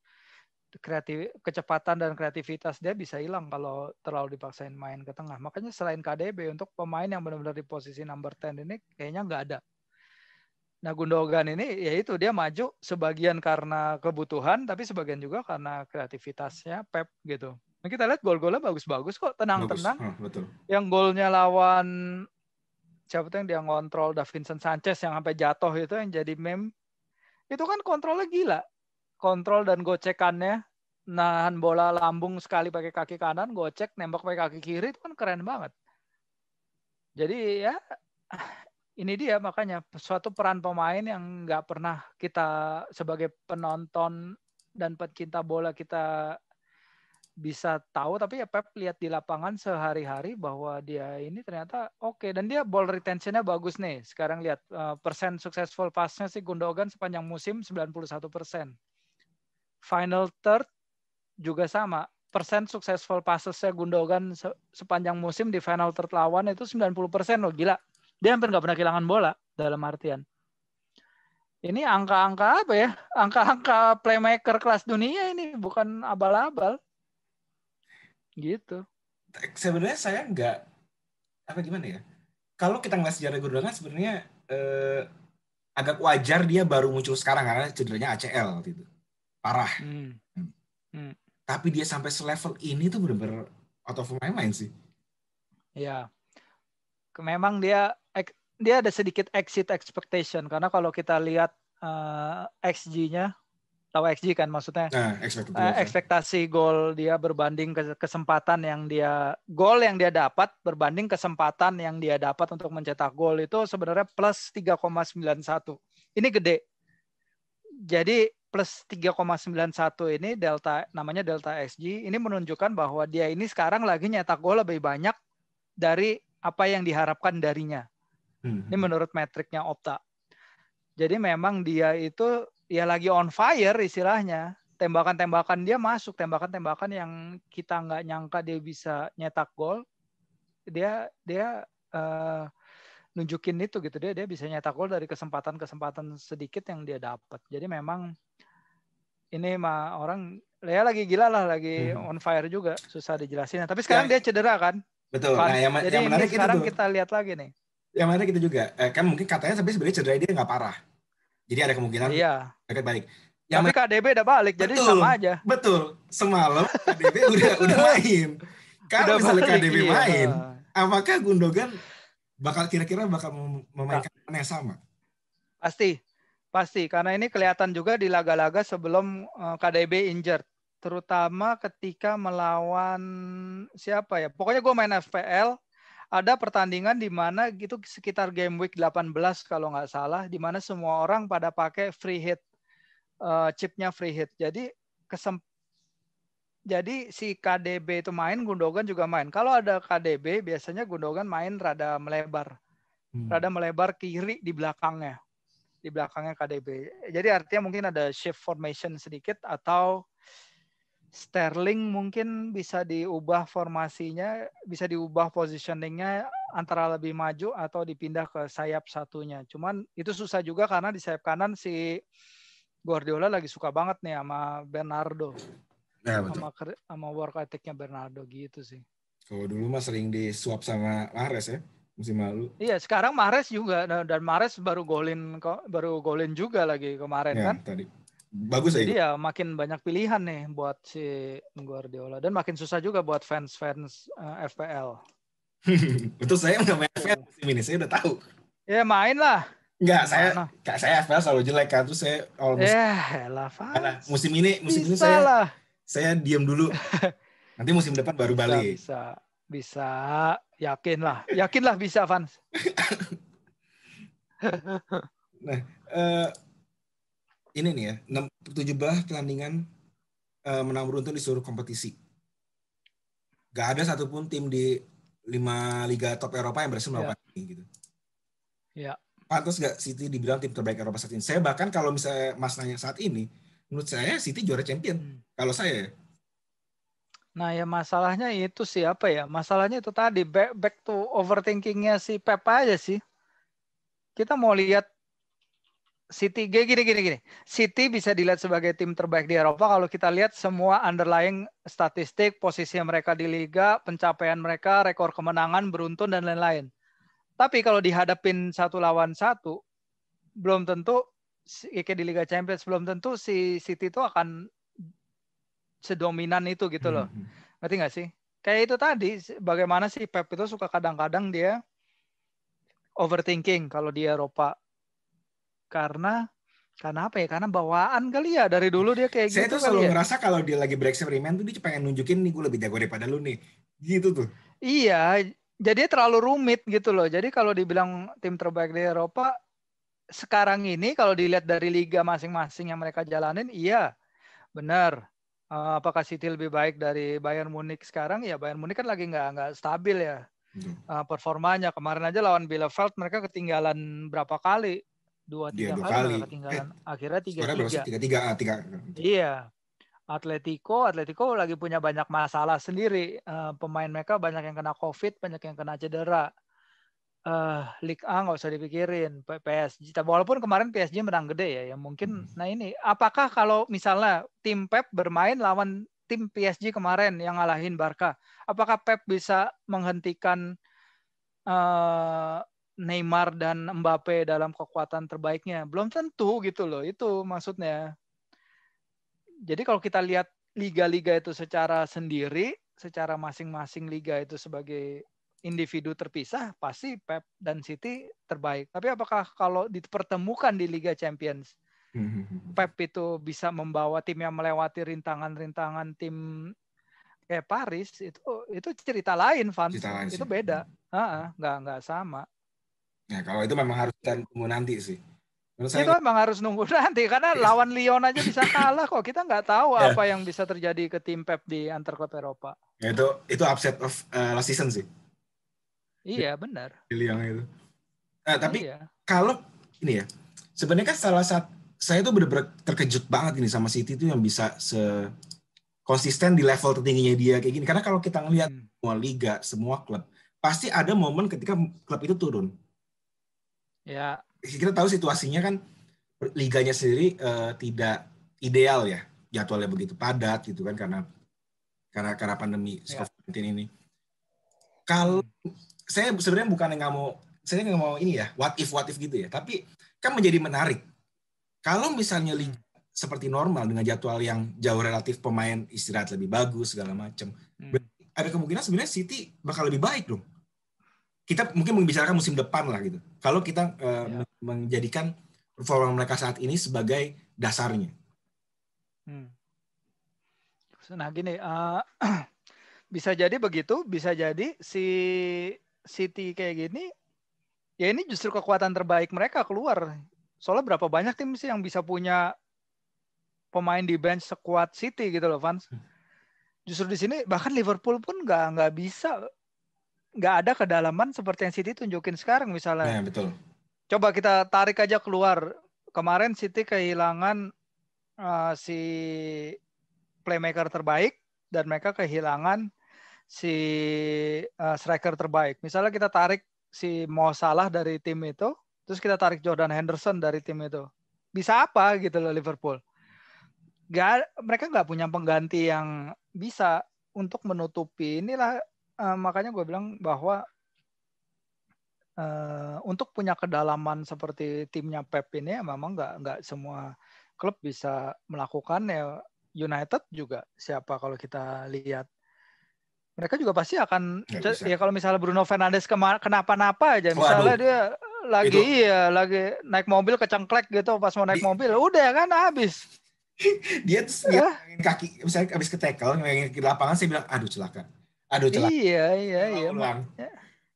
Kecepatan dan kreativitas dia bisa hilang kalau terlalu dipaksain main ke tengah. Makanya selain KDB, untuk pemain yang benar-benar di posisi number 10 ini kayaknya nggak ada. Nah Gundogan ini yaitu dia maju sebagian karena kebutuhan, tapi sebagian juga karena kreativitasnya Pep gitu. Nah, kita lihat gol-golnya bagus-bagus kok, tenang-tenang. Betul. Yang golnya lawan siapa tuh yang dia ngontrol Davinson Sanchez yang sampai jatuh itu yang jadi meme. Itu kan kontrolnya gila. Kontrol dan gocekannya, nahan bola lambung sekali pakai kaki kanan, gocek, nembak pakai kaki kiri, itu kan keren banget. Jadi ya ini dia makanya suatu peran pemain yang nggak pernah kita sebagai penonton dan pecinta bola kita bisa tahu, tapi ya Pep lihat di lapangan sehari-hari bahwa dia ini ternyata oke. Dan dia ball retention-nya bagus nih. Sekarang lihat persen successful pass-nya sih Gundogan sepanjang musim 91%. Final third juga sama. Persen successful passes-nya Gundogan sepanjang musim di final third lawan itu 90% loh, gila. Dia hampir nggak pernah kehilangan bola dalam artian. Ini angka-angka apa ya? Angka-angka playmaker kelas dunia ini, bukan abal-abal. Gitu. Sebenarnya saya nggak, apa gimana ya? Kalau kita ngeliat sejarah Gundogan sebenarnya agak wajar dia baru muncul sekarang karena cederanya ACL gitu. Parah. Tapi dia sampai selevel ini tuh bener-bener out of my mind sih. Ya. Memang dia ada sedikit exit expectation karena kalau kita lihat XG-nya, tahu XG kan maksudnya? Ekspektasi gol dia berbanding kesempatan yang gol yang dia dapat berbanding kesempatan yang dia dapat untuk mencetak gol itu sebenarnya plus 3,91. Ini gede. Jadi plus 3,91 ini namanya delta XG. Ini menunjukkan bahwa dia ini sekarang lagi nyetak gol lebih banyak dari apa yang diharapkan darinya. Ini menurut metriknya Opta. Jadi memang dia itu ya lagi on fire istilahnya. Tembakan-tembakan dia masuk, tembakan-tembakan yang kita nggak nyangka dia bisa nyetak gol. Dia nunjukin itu gitu, dia bisa nyetak gol dari kesempatan-kesempatan sedikit yang dia dapat. Jadi memang ini mah orang ya lagi gila lah, lagi on fire juga, susah dijelasin. Tapi sekarang dia cedera kan? Betul. Nah, jadi yang menarik sekarang itu kita lihat lagi nih. Yang menarik itu juga, kan mungkin katanya tapi sebenarnya cedera dia nggak parah. Jadi ada kemungkinan balik. Tapi KDB udah balik, jadi sama aja. Betul. Semalam KDB udah main. Kalau misalnya KDB main, apakah Gundogan kira-kira bakal memainkan yang sama? Pasti. Karena ini kelihatan juga di laga-laga sebelum KDB injured. Terutama ketika melawan siapa ya? Pokoknya gue main FPL, ada pertandingan di mana gitu sekitar game week 18 kalau nggak salah, di mana semua orang pada pakai free hit, chipnya free hit. Jadi si KDB itu main, Gundogan juga main. Kalau ada KDB, biasanya Gundogan main rada melebar kiri di belakangnya KDB. Jadi artinya mungkin ada shift formation sedikit, atau Sterling mungkin bisa diubah formasinya, bisa diubah positioningnya antara lebih maju atau dipindah ke sayap satunya. Cuman itu susah juga karena di sayap kanan si Guardiola lagi suka banget nih sama Bernardo. Nah, sama work ethic-nya Bernardo gitu sih. Kalau dulu mah sering disuap sama Mahrez ya. musim lalu. Iya, sekarang Mahrez juga, dan Mahrez baru golin juga lagi kemarin Ya kan. tadi bagus ya itu. Jadi ya makin banyak pilihan nih buat si Guardiola dan makin susah juga buat fans FPL. Untuk saya nggak main FPL Tuh. musim ini, saya udah tahu. Ya main lah. Nggak, Gimana? saya FPL selalu jelek kan, terus saya kalau Elah, mana fans. musim ini Bisa lah. saya diam dulu. Nanti musim depan baru balik. Bisa. Yakinlah bisa, fans. Nah, ini nih ya, 17 pertandingan menang beruntun di seluruh kompetisi. Gak ada satupun tim di 5 liga top Eropa yang berhasil melakukan ini gitu. Ya. Pantas gak City dibilang tim terbaik Eropa saat ini? Saya bahkan kalau misalnya Mas nanya saat ini, menurut saya City juara champion. Kalau saya. Nah ya masalahnya itu sih apa ya? Masalahnya itu tadi back to overthinkingnya si Pep aja sih. Kita mau lihat City gini. City bisa dilihat sebagai tim terbaik di Eropa kalau kita lihat semua underlying statistik, posisi mereka di liga, pencapaian mereka, rekor kemenangan, beruntun dan lain-lain. Tapi kalau dihadapin 1 lawan 1, belum tentu kayak di Liga Champions belum tentu si City itu akan sedominan itu gitu loh. Ngerti nggak sih? Kayak itu tadi, bagaimana sih Pep itu suka kadang-kadang dia overthinking kalau di Eropa. Karena apa ya? Karena bawaan kali ya. Dari dulu dia kayak Saya gitu tuh kali selalu ya. ngerasa kalau dia lagi bereksperimen tuh dia pengen nunjukin nih gue lebih jago daripada lu nih. Gitu tuh. Iya, jadi terlalu rumit gitu loh. Jadi kalau dibilang tim terbaik di Eropa, sekarang ini kalau dilihat dari liga masing-masing yang mereka jalanin, iya benar. Apakah City lebih baik dari Bayern Munich sekarang? Ya Bayern Munich kan lagi nggak stabil ya performanya. Kemarin aja lawan Bielefeld mereka ketinggalan berapa kali? 2-3 Dua kali kali. mereka ketinggalan. Akhirnya Skornya berapa sih? 3-3. 3-3. Tiga. Iya. Atletico lagi punya banyak masalah sendiri. Pemain mereka banyak yang kena COVID, banyak yang kena cedera. Ligue 1 nggak usah dipikirin. PSG, walaupun kemarin PSG menang gede ya mungkin. Nah ini, apakah kalau misalnya tim Pep bermain lawan tim PSG kemarin yang ngalahin Barca, apakah Pep bisa menghentikan Neymar dan Mbappe dalam kekuatan terbaiknya? Belum tentu gitu loh, itu maksudnya. Jadi kalau kita lihat liga-liga itu secara sendiri, secara masing-masing liga itu sebagai individu terpisah, pasti Pep dan City terbaik. Tapi apakah kalau dipertemukan di Liga Champions, Pep itu bisa membawa timnya melewati rintangan-rintangan tim kayak Paris, itu cerita lain, fans. Cerita lain Itu sih. beda. Nggak sama. Nah, kalau itu memang harus kita tunggu nanti sih. Menurut saya Itu emang harus nunggu nanti karena lawan Lyon aja bisa kalah kok. Kita nggak tahu ya, apa yang bisa terjadi ke tim Pep di antar klub Eropa. ya itu upset of last season sih. Iya benar. Di Lyon itu. Tapi Iya. kalau ini ya, sebenarnya kan salah satu saya tuh bener-bener terkejut banget ini sama City itu yang bisa konsisten di level tertingginya dia kayak gini. Karena kalau kita ngelihat semua liga, semua klub, pasti ada momen ketika klub itu turun. Ya. Kita tahu situasinya kan liganya sendiri tidak ideal ya, jadwalnya begitu padat gitu kan karena pandemi COVID-19 ini. Kalau saya sebenarnya bukan saya nggak mau ini ya what if gitu ya, tapi kan menjadi menarik kalau misalnya liga seperti normal dengan jadwal yang jauh relatif pemain istirahat lebih bagus segala macam, ada kemungkinan sebenarnya City bakal lebih baik dong. Kita mungkin membicarakan musim depan lah gitu. Kalau kita menjadikan performa mereka saat ini sebagai dasarnya. Nah gini, bisa jadi begitu, bisa jadi si City kayak gini, ya ini justru kekuatan terbaik mereka keluar. Soalnya berapa banyak tim sih yang bisa punya pemain di bench sekuat City gitu loh, fans. Justru di sini bahkan Liverpool pun nggak bisa, nggak ada kedalaman seperti yang City tunjukin sekarang misalnya. Nah, betul. Coba kita tarik aja keluar. Kemarin City kehilangan si playmaker terbaik dan mereka kehilangan si striker terbaik. Misalnya kita tarik si Mo Salah dari tim itu, terus kita tarik Jordan Henderson dari tim itu. Bisa apa gitu loh Liverpool? Mereka nggak punya pengganti yang bisa untuk menutupi inilah. Makanya gue bilang bahwa untuk punya kedalaman seperti timnya Pep ini memang nggak semua klub bisa melakukan ya. United juga siapa kalau kita lihat mereka juga pasti akan ya kalau misalnya Bruno Fernandes kenapa-napa aja misalnya dia lagi naik mobil kecengklek gitu pas mau naik mobil udah kan habis. Dia kaki misalnya habis ke tackle ngayangin ke lapangan saya bilang aduh celaka. Iya.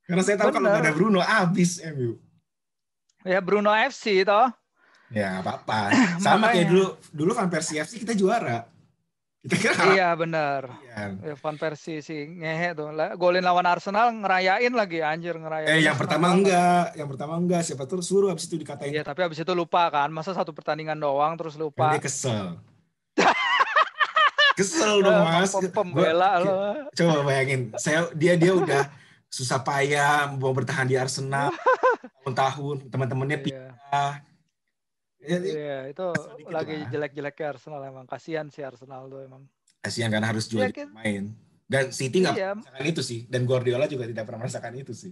Karena saya tahu kalau nggak ada Bruno habis MU. Ya Bruno FC toh. Ya apa-apa. Sama kayak dulu Van Persie FC kita juara. Iya benar. Ya, Van Persie sih ngehe tuh. Golin lawan Arsenal ngerayain lagi anjir ngerayain. Yang pertama enggak. Siapa tuh suruh habis itu dikatain. Iya tapi habis itu lupa kan. Masa satu pertandingan doang terus lupa. Dia kesel. Kesel dong Mas. Pembela lo. Coba bayangin. Dia udah susah payah mau bertahan di Arsenal tahun-tahun. Teman-temannya pindah. Iya, itu lagi jelek-jeleknya Arsenal emang. Kasihan sih Arsenal tuh emang. Kasihan karena harus jual pemain. Dan City nggak pernah merasakan itu sih. Dan Guardiola juga tidak pernah merasakan itu sih.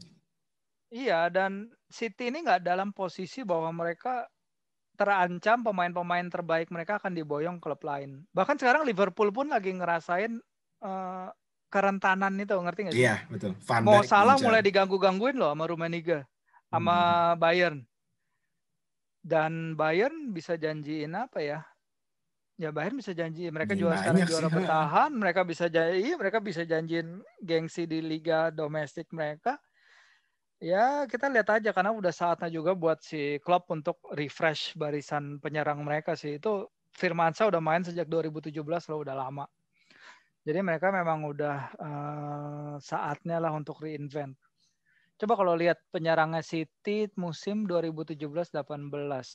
Iya, dan City ini nggak dalam posisi bahwa mereka terancam pemain-pemain terbaik mereka akan diboyong klub lain. Bahkan sekarang Liverpool pun lagi ngerasain kerentanan itu, ngerti nggak sih? Iya, betul. Mau Salah mulai diganggu-gangguin loh sama Rummenigge, sama Bayern. Dan Bayern bisa janjiin apa ya? Ya Bayern bisa janji mereka juara sekarang juara bertahan, mereka bisa janjiin gengsi di liga domestik mereka. Ya kita lihat aja karena udah saatnya juga buat si Klopp untuk refresh barisan penyerang mereka sih. Itu Firmansyah udah main sejak 2017 loh, udah lama. Jadi mereka memang udah saatnya lah untuk reinvent. Coba kalau lihat penyerangnya City musim 2017-18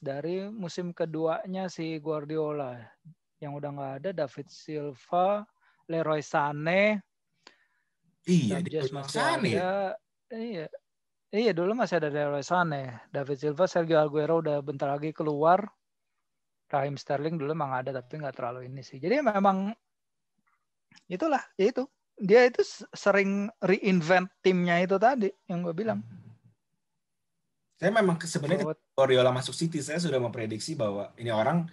dari musim keduanya si Guardiola yang udah nggak ada, David Silva, Leroy Sané, James masih ada. Iya dulu masih ada Leroy Sané, David Silva, Sergio Aguero udah bentar lagi keluar, Raheem Sterling dulu emang ada tapi nggak terlalu ini sih. Jadi memang itulah itu. Dia itu sering reinvent timnya itu tadi yang gue bilang. Saya memang sebenarnya Guardiola masuk City, saya sudah memprediksi bahwa ini orang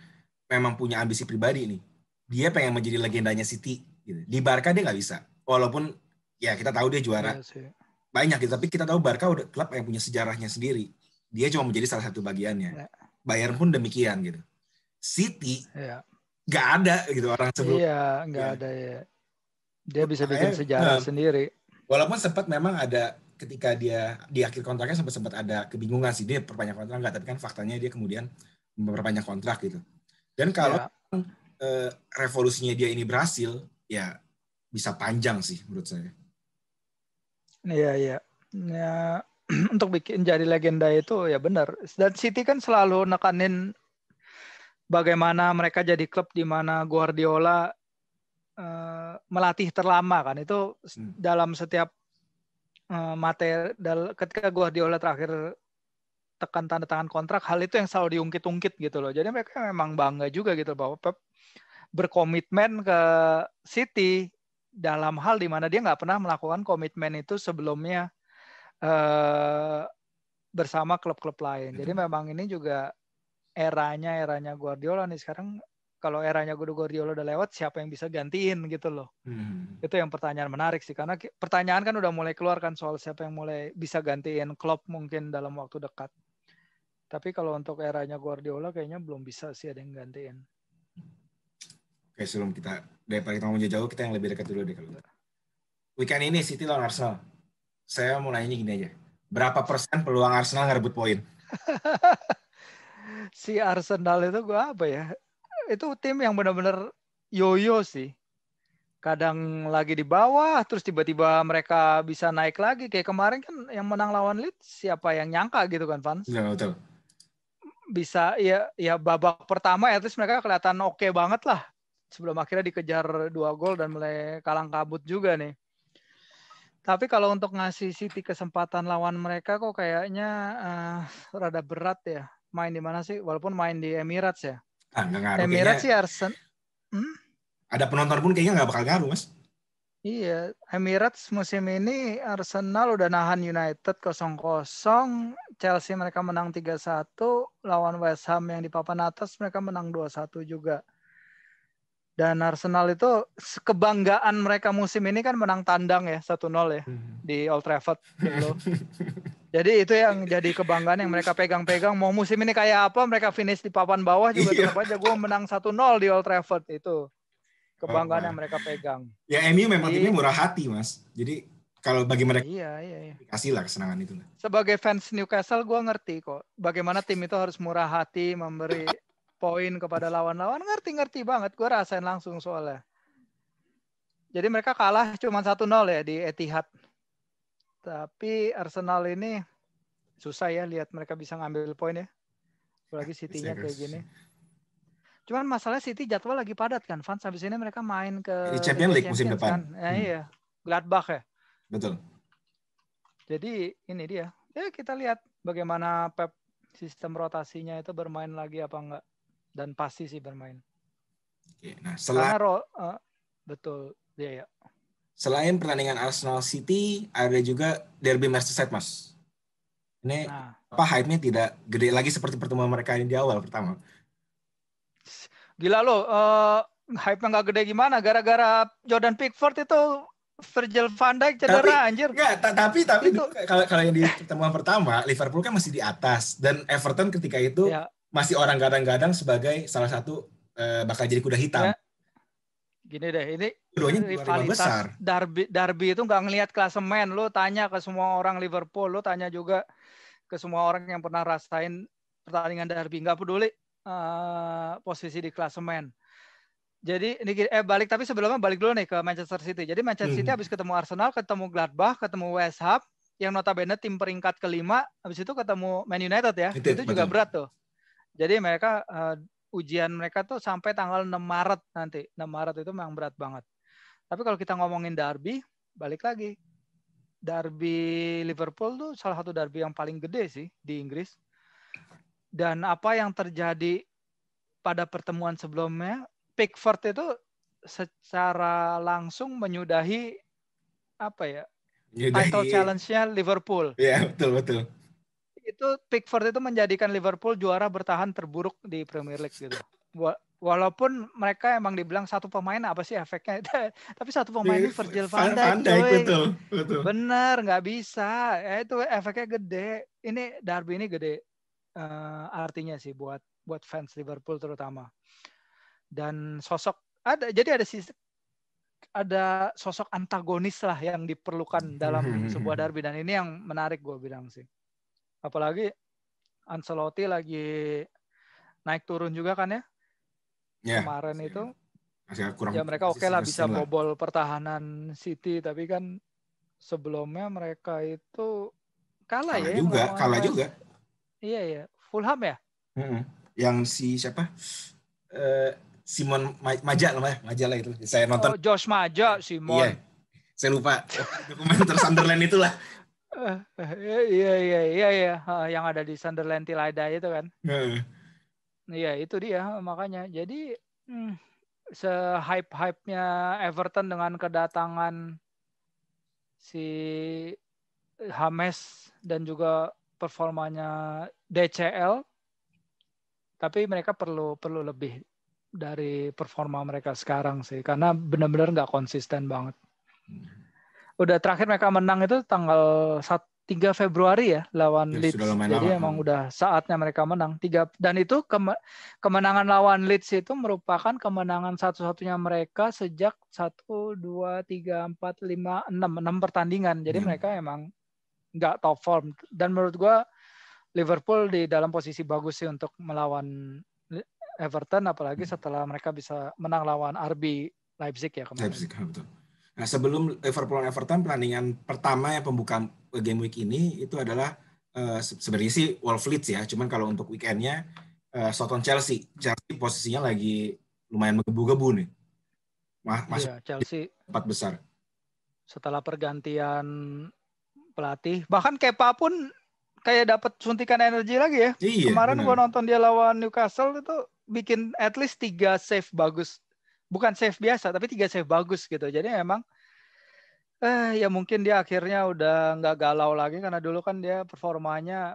memang punya ambisi pribadi nih. Dia pengen menjadi legendanya City. Gitu. Di Barca dia nggak bisa. Walaupun ya kita tahu dia juara banyak gitu, tapi kita tahu Barca udah klub yang punya sejarahnya sendiri. Dia cuma menjadi salah satu bagiannya. Bayern pun demikian gitu. City nggak ada gitu orang sebelum. Iya nggak ada ya. Dia bisa bikin sejarah sendiri. Walaupun sempat memang ada ketika dia di akhir kontraknya sempat ada kebingungan sih dia perpanjang kontrak nggak, tapi kan faktanya dia kemudian memperpanjang kontrak gitu. Dan kalau revolusinya dia ini berhasil, ya bisa panjang sih menurut saya. Iya. Ya, untuk bikin jadi legenda itu ya benar. Dan City kan selalu nekanin bagaimana mereka jadi klub di mana Guardiola melatih terlama kan. Itu dalam setiap materi ketika Guardiola terakhir tekan tanda tangan kontrak, hal itu yang selalu diungkit-ungkit gitu loh. Jadi mereka memang bangga juga gitu bahwa Pep berkomitmen ke City dalam hal di mana dia nggak pernah melakukan komitmen itu sebelumnya bersama klub-klub lain. Jadi memang ini juga eranya Guardiola nih. Sekarang kalau eranya Guardiola udah lewat, siapa yang bisa gantiin gitu loh. Itu yang pertanyaan menarik sih. Karena pertanyaan kan udah mulai keluar kan soal siapa yang mulai bisa gantiin Klopp mungkin dalam waktu dekat. Tapi kalau untuk eranya Guardiola kayaknya belum bisa sih ada yang gantiin. Oke, sebelum daripada kita ngomong jauh, kita yang lebih dekat dulu deh kalau. Weekend ini City lawan Arsenal. Saya mau nanya gini aja. Berapa persen peluang Arsenal ngerebut poin? Si Arsenal itu gue apa ya? Itu tim yang benar-benar yoyo sih. Kadang lagi di bawah, terus tiba-tiba mereka bisa naik lagi. Kayak kemarin kan yang menang lawan Leeds, siapa yang nyangka gitu kan, Vans? Iya, betul. Bisa, ya babak pertama ya, terus mereka kelihatan oke banget lah. Sebelum akhirnya dikejar 2 gol dan mulai kalang kabut juga nih. Tapi kalau untuk ngasih City kesempatan lawan mereka kok kayaknya rada berat ya. Main di mana sih? Walaupun main di Emirates ya. Nggak ngaruh. Emirates sih Arsenal. Ada penonton pun kayaknya nggak bakal ngaruh, Mas. Iya, Emirates musim ini Arsenal udah nahan United 0-0, Chelsea mereka menang 3-1, lawan West Ham yang di papan atas mereka menang 2-1 juga. Dan Arsenal itu kebanggaan mereka musim ini kan menang tandang ya 1-0 ya di Old Trafford tim lo. Jadi itu yang jadi kebanggaan yang mereka pegang-pegang. Mau musim ini kayak apa, mereka finish di papan bawah juga tetap aja gue menang 1-0 di Old Trafford. Itu kebanggaan yang mereka pegang. Ya MU memang timnya murah hati, Mas. Jadi kalau bagi mereka iya. kasih lah kesenangan itu. Sebagai fans Newcastle gue ngerti kok bagaimana tim itu harus murah hati memberi poin kepada lawan-lawan. Ngerti banget, gue rasain langsung soalnya. Jadi mereka kalah cuma 1-0 ya di Etihad. Tapi Arsenal ini susah ya lihat mereka bisa ngambil poin ya. Apalagi City-nya kayak gini. Cuman masalah City jadwal lagi padat kan. Fans habis ini mereka main ke di Champions League musim depan. Kan? Iya. Gladbach ya. Betul. Jadi ini dia. Ya kita lihat bagaimana Pep sistem rotasinya itu bermain lagi apa enggak. Dan pasti sih bermain. Oke, nah betul. Ya. Selain pertandingan Arsenal City, ada juga derby Merseyside, Mas. Ini apa hype-nya tidak gede lagi seperti pertemuan mereka ini di awal pertama. Gila lo, hype-nya nggak gede gimana? Gara-gara Jordan Pickford itu Virgil van Dijk cedera anjir. Tapi itu kalau yang di pertemuan pertama Liverpool kan masih di atas dan Everton ketika itu masih orang gadang-gadang sebagai salah satu bakal jadi kuda hitam. Ya. Gini deh, ini rivalitas derby itu nggak ngelihat klasemen. Lo tanya ke semua orang Liverpool, lo tanya juga ke semua orang yang pernah rasain pertandingan derby, nggak peduli posisi di klasemen. Jadi ini tapi sebelumnya balik dulu nih ke Manchester City. Jadi Manchester City habis ketemu Arsenal, ketemu Gladbach, ketemu West Ham yang notabene tim peringkat kelima, habis itu ketemu Man United ya. Itu juga berat tuh. Jadi mereka ujian mereka tuh sampai tanggal 6 Maret nanti. 6 Maret itu memang berat banget. Tapi kalau kita ngomongin derby, balik lagi. Derby Liverpool tuh salah satu derby yang paling gede sih di Inggris. Dan apa yang terjadi pada pertemuan sebelumnya, Pickford itu secara langsung menyudahi title challenge-nya Liverpool. Iya, betul. Itu Pickford itu menjadikan Liverpool juara bertahan terburuk di Premier League gitu. Walaupun mereka emang dibilang satu pemain apa sih efeknya, tapi satu pemain ini Virgil van Dijk, betul. Bener, nggak bisa. Itu efeknya gede. Ini derby ini gede artinya sih buat fans Liverpool terutama. Dan ada sosok antagonis lah yang diperlukan dalam sebuah derby, dan ini yang menarik gue bilang sih. Apalagi Ancelotti lagi naik turun juga kan ya. Kemarin itu mereka oke lah bisa bobol pertahanan City, tapi kan sebelumnya mereka itu kalah juga. Iya. Fulham ya? Yang si siapa? Simon Maja lah itu. Saya nonton. Josh Maja, Simon. Iya. Saya lupa. Dokumenter Sunderland itulah. Iya. Yang ada di Sunderland Tilada itu kan. Iya, itu dia makanya. Jadi se-hype-hype-nya Everton dengan kedatangan si James dan juga performanya DCL, tapi mereka perlu lebih dari performa mereka sekarang sih, karena benar-benar nggak konsisten banget. Udah terakhir mereka menang itu tanggal 3 Februari ya lawan Leeds. Jadi emang udah saatnya mereka menang. Dan itu kemenangan lawan Leeds itu merupakan kemenangan satu-satunya mereka sejak 1, 2, 3, 4, 5, 6 pertandingan. Jadi mereka emang nggak top form. Dan menurut gue Liverpool di dalam posisi bagus sih untuk melawan Everton, apalagi setelah mereka bisa menang lawan RB Leipzig ya kemarin. Leipzig, betul. Nah, sebelum Liverpool dan Everton, pertandingan pertama yang pembuka game week ini itu adalah sebenarnya sih Wolves Leeds ya. Cuman kalau untuk weekendnya Southampton Chelsea posisinya lagi lumayan menggebu-gebu nih. Masuk Chelsea 4 besar. Setelah pergantian pelatih, bahkan Kepa pun kayak dapat suntikan energi lagi ya. Iya, kemarin gue nonton dia lawan Newcastle itu bikin at least 3 save bagus. Bukan save biasa, tapi 3 save bagus gitu. Jadi emang Ya mungkin dia akhirnya udah nggak galau lagi karena dulu kan dia performanya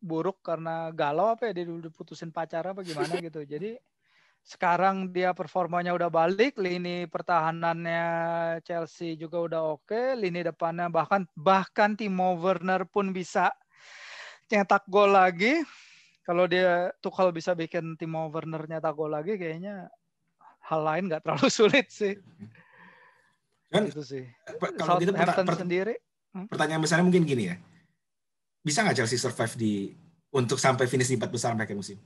buruk karena galau apa ya, dia dulu diputusin pacar apa gimana gitu. Jadi sekarang dia performanya udah balik, lini pertahanannya Chelsea juga udah oke, lini depannya bahkan Timo Werner pun bisa nyetak gol lagi. Kalau dia Tuchel bisa bikin Timo Werner nyetak gol lagi, kayaknya hal lain nggak terlalu sulit sih. Kan Gitu sih. kalau gitu Southampton sendiri. pertanyaan besarnya mungkin gini ya. Bisa nggak Chelsea survive untuk sampai finish di 4 besar akhir musim?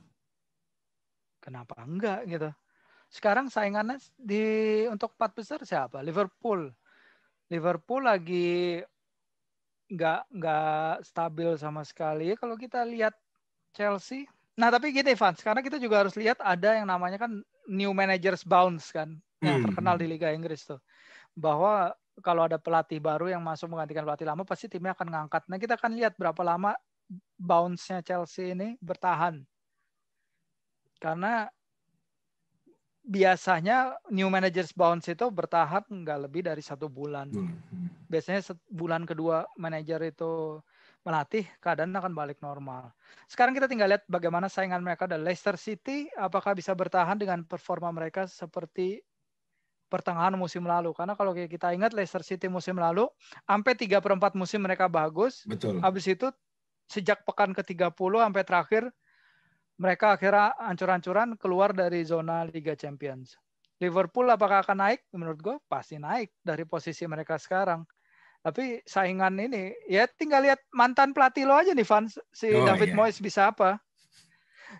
Kenapa enggak gitu? Sekarang saingannya untuk 4 besar siapa? Liverpool. Liverpool lagi nggak stabil sama sekali. Kalau kita lihat Chelsea, nah tapi gini Van, sekarang kita juga harus lihat ada yang namanya kan new managers bounce kan, yang terkenal di Liga Inggris tuh, bahwa kalau ada pelatih baru yang masuk menggantikan pelatih lama pasti timnya akan ngangkat. Nah kita akan lihat berapa lama bounce-nya Chelsea ini bertahan, karena biasanya new managers bounce itu bertahan nggak lebih dari 1 bulan. Biasanya bulan kedua manajer itu melatih, keadaan akan balik normal. Sekarang kita tinggal lihat bagaimana saingan mereka. Ada Leicester City, apakah bisa bertahan dengan performa mereka seperti pertengahan musim lalu. Karena kalau kita ingat Leicester City musim lalu, sampai 3/4 musim mereka bagus. Betul. Habis itu sejak pekan ke-30 sampai terakhir, mereka akhirnya ancur-ancuran keluar dari zona Liga Champions. Liverpool apakah akan naik? Menurut gue pasti naik dari posisi mereka sekarang. Tapi saingan ini, ya tinggal lihat mantan pelatih lo aja nih, Van. Si David Moyes bisa apa?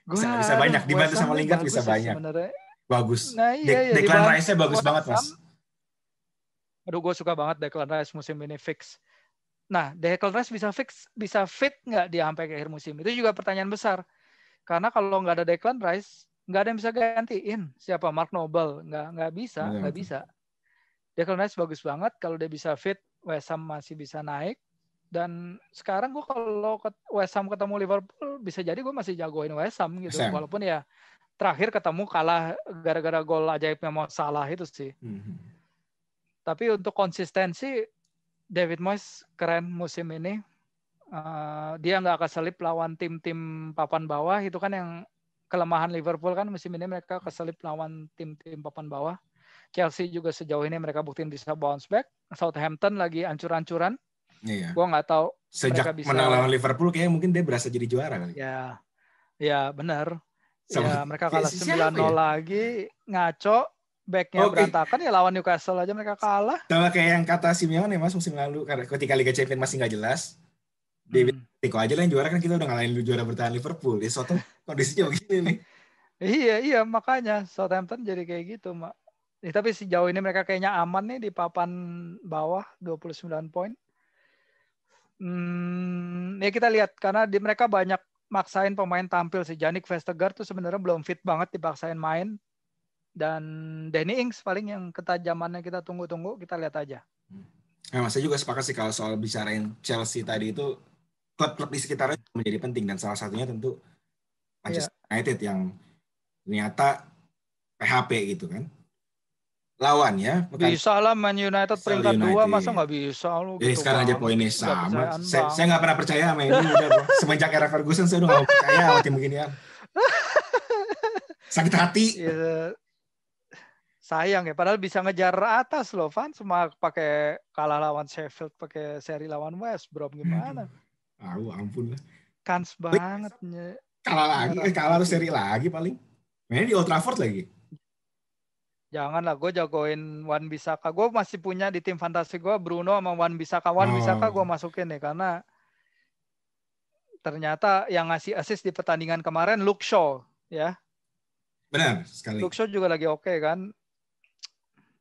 Bisa banyak. Dibantu sama Lingard bisa banyak. Sebenernya. Bagus. Nah iya, Declan Rice-nya bagus banget, Mas. Aduh, gue suka banget Declan Rice musim ini fix. Nah, Declan Rice bisa fit nggak dia sampai ke akhir musim? Itu juga pertanyaan besar. Karena kalau nggak ada Declan Rice, nggak ada yang bisa gantiin. Siapa? Mark Noble. Nggak bisa. Declan Rice bagus banget. Kalau dia bisa fit, West Ham masih bisa naik. Dan sekarang gue kalau West Ham ketemu Liverpool, bisa jadi gue masih jagoin West Ham gitu. Walaupun ya terakhir ketemu kalah gara-gara gol ajaibnya Mo Salah itu sih. Tapi untuk konsistensi, David Moyes keren musim ini. Dia nggak keselip lawan tim-tim papan bawah. Itu kan yang kelemahan Liverpool kan musim ini, mereka keselip lawan tim-tim papan bawah. Chelsea juga sejauh ini mereka buktiin bisa bounce back. Southampton lagi ancur-ancuran. Iya. Gue nggak tahu sejak bisa menang lawan Liverpool kayaknya mungkin dia berasa jadi juara kali. Ya benar. Ya mereka kalah 9-0 lagi, ngaco, backnya berantakan ya, lawan Newcastle aja mereka kalah. Sama kayak yang kata Simeone Mas musim lalu, karena ketika Liga Champions masih nggak jelas, David Tiko aja lah yang juara, kan kita udah ngalahin juara bertahan Liverpool. Ya suatu kondisinya begini nih. Iya makanya Southampton jadi kayak gitu, Mak. Tapi sejauh ini mereka kayaknya aman nih di papan bawah 29 poin. Ya kita lihat karena mereka banyak maksain pemain tampil sih. Jannik Vestergaard tuh sebenarnya belum fit banget dipaksain main. Dan Danny Ings paling yang ketajamannya kita tunggu-tunggu, kita lihat aja. Nah, saya juga sepakat sih kalau soal bicarain Chelsea tadi itu, klub-klub di sekitarnya menjadi penting, dan salah satunya tentu Manchester United yang ternyata PHP gitu kan. Lawannya bisa lah Man United peringkat 2, masa nggak bisa lu jadi gitu. Sekarang aja poinnya sama. Saya nggak pernah percaya sama ini udah, semenjak era Ferguson saya udah nggak percaya sama tim beginian. Sakit hati. Sayang ya, padahal bisa ngejar atas loh, Van. Cuma pakai kalah lawan Sheffield, pakai seri lawan West Brom, gimana? Ampun lah. Kans banget. Kalah harus seri lagi paling. Mainnya di Old Trafford lagi. Janganlah, gue jagoin Wan-Bissaka. Gue masih punya di tim fantasi gue Bruno sama Wan-Bissaka. Wan-Bissaka gue masukin nih, karena ternyata yang ngasih assist di pertandingan kemarin Luke Shaw, ya. Benar sekali. Luke Shaw juga lagi oke kan.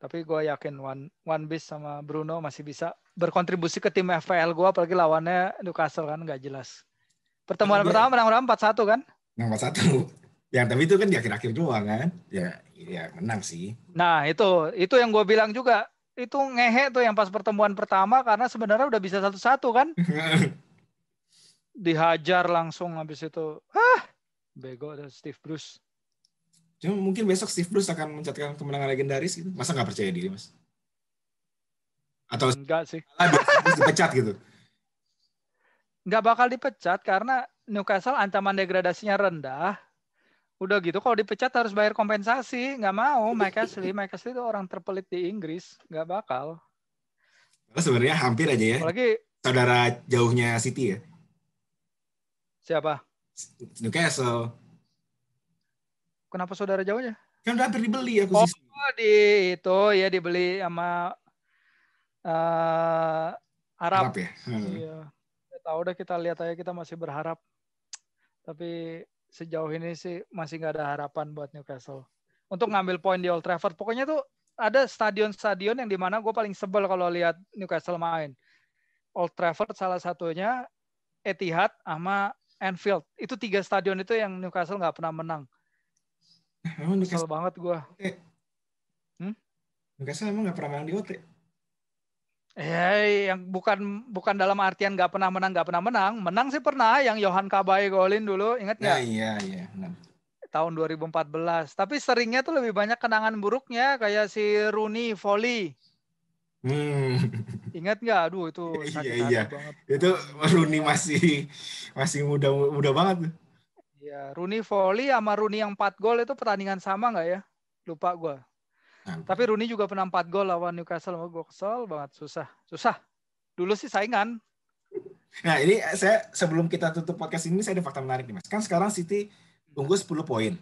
Tapi gue yakin Wan-Bis sama Bruno masih bisa berkontribusi ke tim FPL gue, apalagi lawannya Newcastle kan nggak jelas. Pertemuan pertama menang 4-1 kan? Menang 4-1. Yang tapi itu kan di akhir-akhir doang kan. Ya menang sih. Nah, itu yang gue bilang juga. Itu ngehe tuh yang pas pertemuan pertama, karena sebenarnya udah bisa 1-1 kan. Dihajar langsung habis itu. Bego ada Steve Bruce. Cuma mungkin besok Steve Bruce akan mencatatkan kemenangan legendaris gitu. Masa nggak percaya diri, Mas? Atau Enggak sih. harus dipecat gitu? Nggak bakal dipecat karena Newcastle ancaman degradasinya rendah. Udah gitu kalau dipecat harus bayar kompensasi. Nggak mau Mike Ashley. Mike Ashley itu orang terpelit di Inggris. Nggak bakal. Karena sebenarnya hampir aja ya. Apalagi Saudara jauhnya City ya. siapa? Newcastle. Kenapa saudara jauhnya? Kan udah hampir dibeli akuisisi. Ya dibeli sama Arab. Arab ya. Iya. Tahu udah kita lihat aja, kita masih berharap. Tapi sejauh ini sih masih nggak ada harapan buat Newcastle untuk ngambil poin di Old Trafford. Pokoknya tuh ada stadion-stadion yang dimana gue paling sebel kalau lihat Newcastle main. Old Trafford salah satunya, Etihad sama Anfield. Itu 3 stadion itu yang Newcastle nggak pernah menang. Emang Kesel banget gue. Newcastle emang nggak pernah menang di OT. Yang bukan dalam artian nggak pernah menang. Menang sih pernah, yang Johan Cabaye golin dulu, ingat nggak? Nah, iya. Tahun 2014. Tapi seringnya tuh lebih banyak kenangan buruknya, kayak si Rooney volley. Ingat nggak? Aduh, itu sakit hati banget. Itu Rooney masih muda banget tuh. Ya, Rooney volley sama Rooney yang 4 gol itu pertandingan sama nggak ya? Lupa gue. Tapi Rooney juga pernah 4 gol lawan Newcastle. Gue kesel banget, susah. Dulu sih saingan. Nah, ini saya sebelum kita tutup podcast ini, saya ada fakta menarik nih, Mas. Kan sekarang City unggul 10 poin.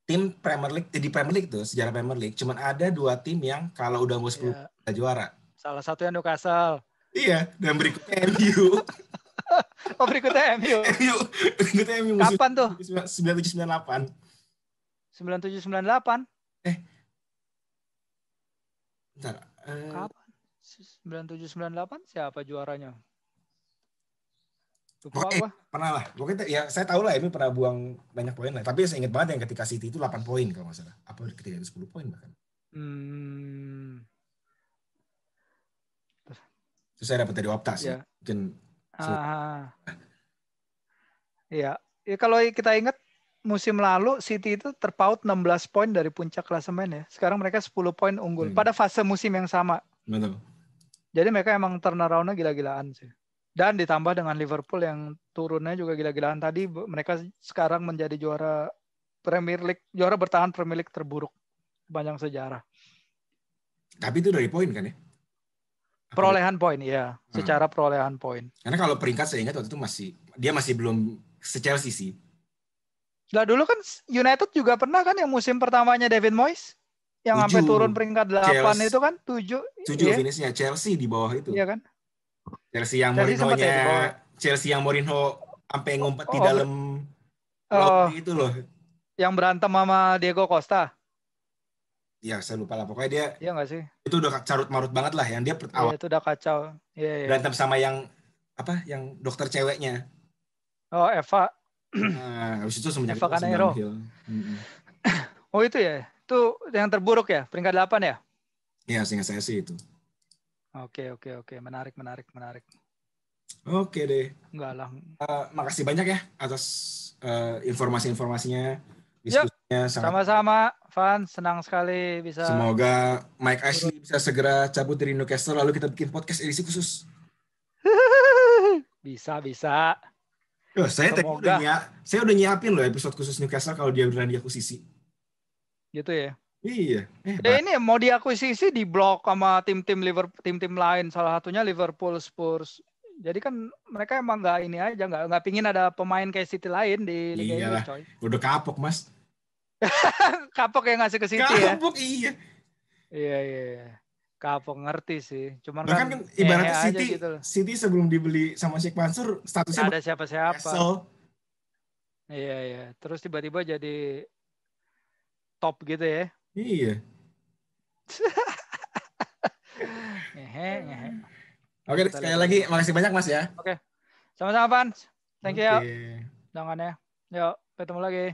Tim Premier League, di Premier League tuh, sejarah Premier League, cuman ada 2 tim yang kalau udah unggul 10 kita juara. Salah satunya Newcastle. Iya, dan berikutnya MU. Berikutnya MU. Berikutnya MU. Kapan tuh? 9798. 9798. Bentar. Kapan? 9798 siapa juaranya? Lupa gua. Pernah lah. Pokoknya ya saya tahu lah MU pernah buang banyak poin lah. Tapi saya ingat banget yang ketika City itu 8 poin kalau nggak salah. Apa ketika itu 10 poin bahkan. Terus saya dapat dari Opta sih. Ya. Mungkin Iya. Ya, kalau kita ingat musim lalu City itu terpaut 16 poin dari puncak klasemen ya. Sekarang mereka 10 poin unggul pada fase musim yang sama. Betul. Jadi mereka emang turnaround-nya gila-gilaan sih. Dan ditambah dengan Liverpool yang turunnya juga gila-gilaan. Tadi mereka sekarang menjadi juara Premier League, juara bertahan Premier League terburuk sepanjang sejarah. Tapi itu dari poin kan ya? Perolehan poin, ya. Secara perolehan poin. Karena kalau peringkat saya ingat waktu itu masih belum se-Chelsea sih. Nah dulu kan United juga pernah kan yang musim pertamanya David Moyes yang 7. sampai turun peringkat 8 Chelsea, itu kan 7 finishnya Chelsea di bawah itu. Iya kan? Chelsea yang Mourinho-nya Chelsea yang Mourinho sampai ngumpet di dalam lobby itu loh. Yang berantem sama Diego Costa. Ya saya lupa lah, pokoknya dia. Iya nggak sih? Itu udah carut marut banget lah, yang dia awal. Itu udah kacau. Iya. Berantem sama yang dokter ceweknya. Oh, Eva. Nah, habis itu semenjak Eva Canero. Oh itu ya, itu yang terburuk ya, peringkat 8 ya? Iya, seingat saya sih itu. Oke, menarik. Oke deh. Enggak lah. Makasih banyak ya atas informasi-informasinya. Diskusinya sama-sama, Van. Senang sekali bisa. Semoga Mike Ashley bisa segera cabut dari Newcastle lalu kita bikin podcast edisi khusus. Bisa. Saya udah nyiapin loh episode khusus Newcastle kalau dia beneran diakuisisi. Gitu ya. Iya. Ini mau diakuisisi di blok sama tim-tim lain, salah satunya Liverpool, Spurs. Jadi kan mereka emang nggak pingin ada pemain kayak City lain di Liga Inggris, coy. Udah kapok, Mas. Kapok yang ngasih ke City ya. Kapok, iya. Iya. Kapok ngerti sih. Cuman kan ibaratnya gitu City sebelum dibeli sama Sheikh Mansur statusnya ada siapa-siapa. Iya. Terus tiba-tiba jadi top gitu ya. Iya. Ngehe. Oke, sekali lagi makasih banyak Mas ya. Oke. Sama-sama, Pan. Thank you ya. Jangan ya. Yuk, ketemu lagi.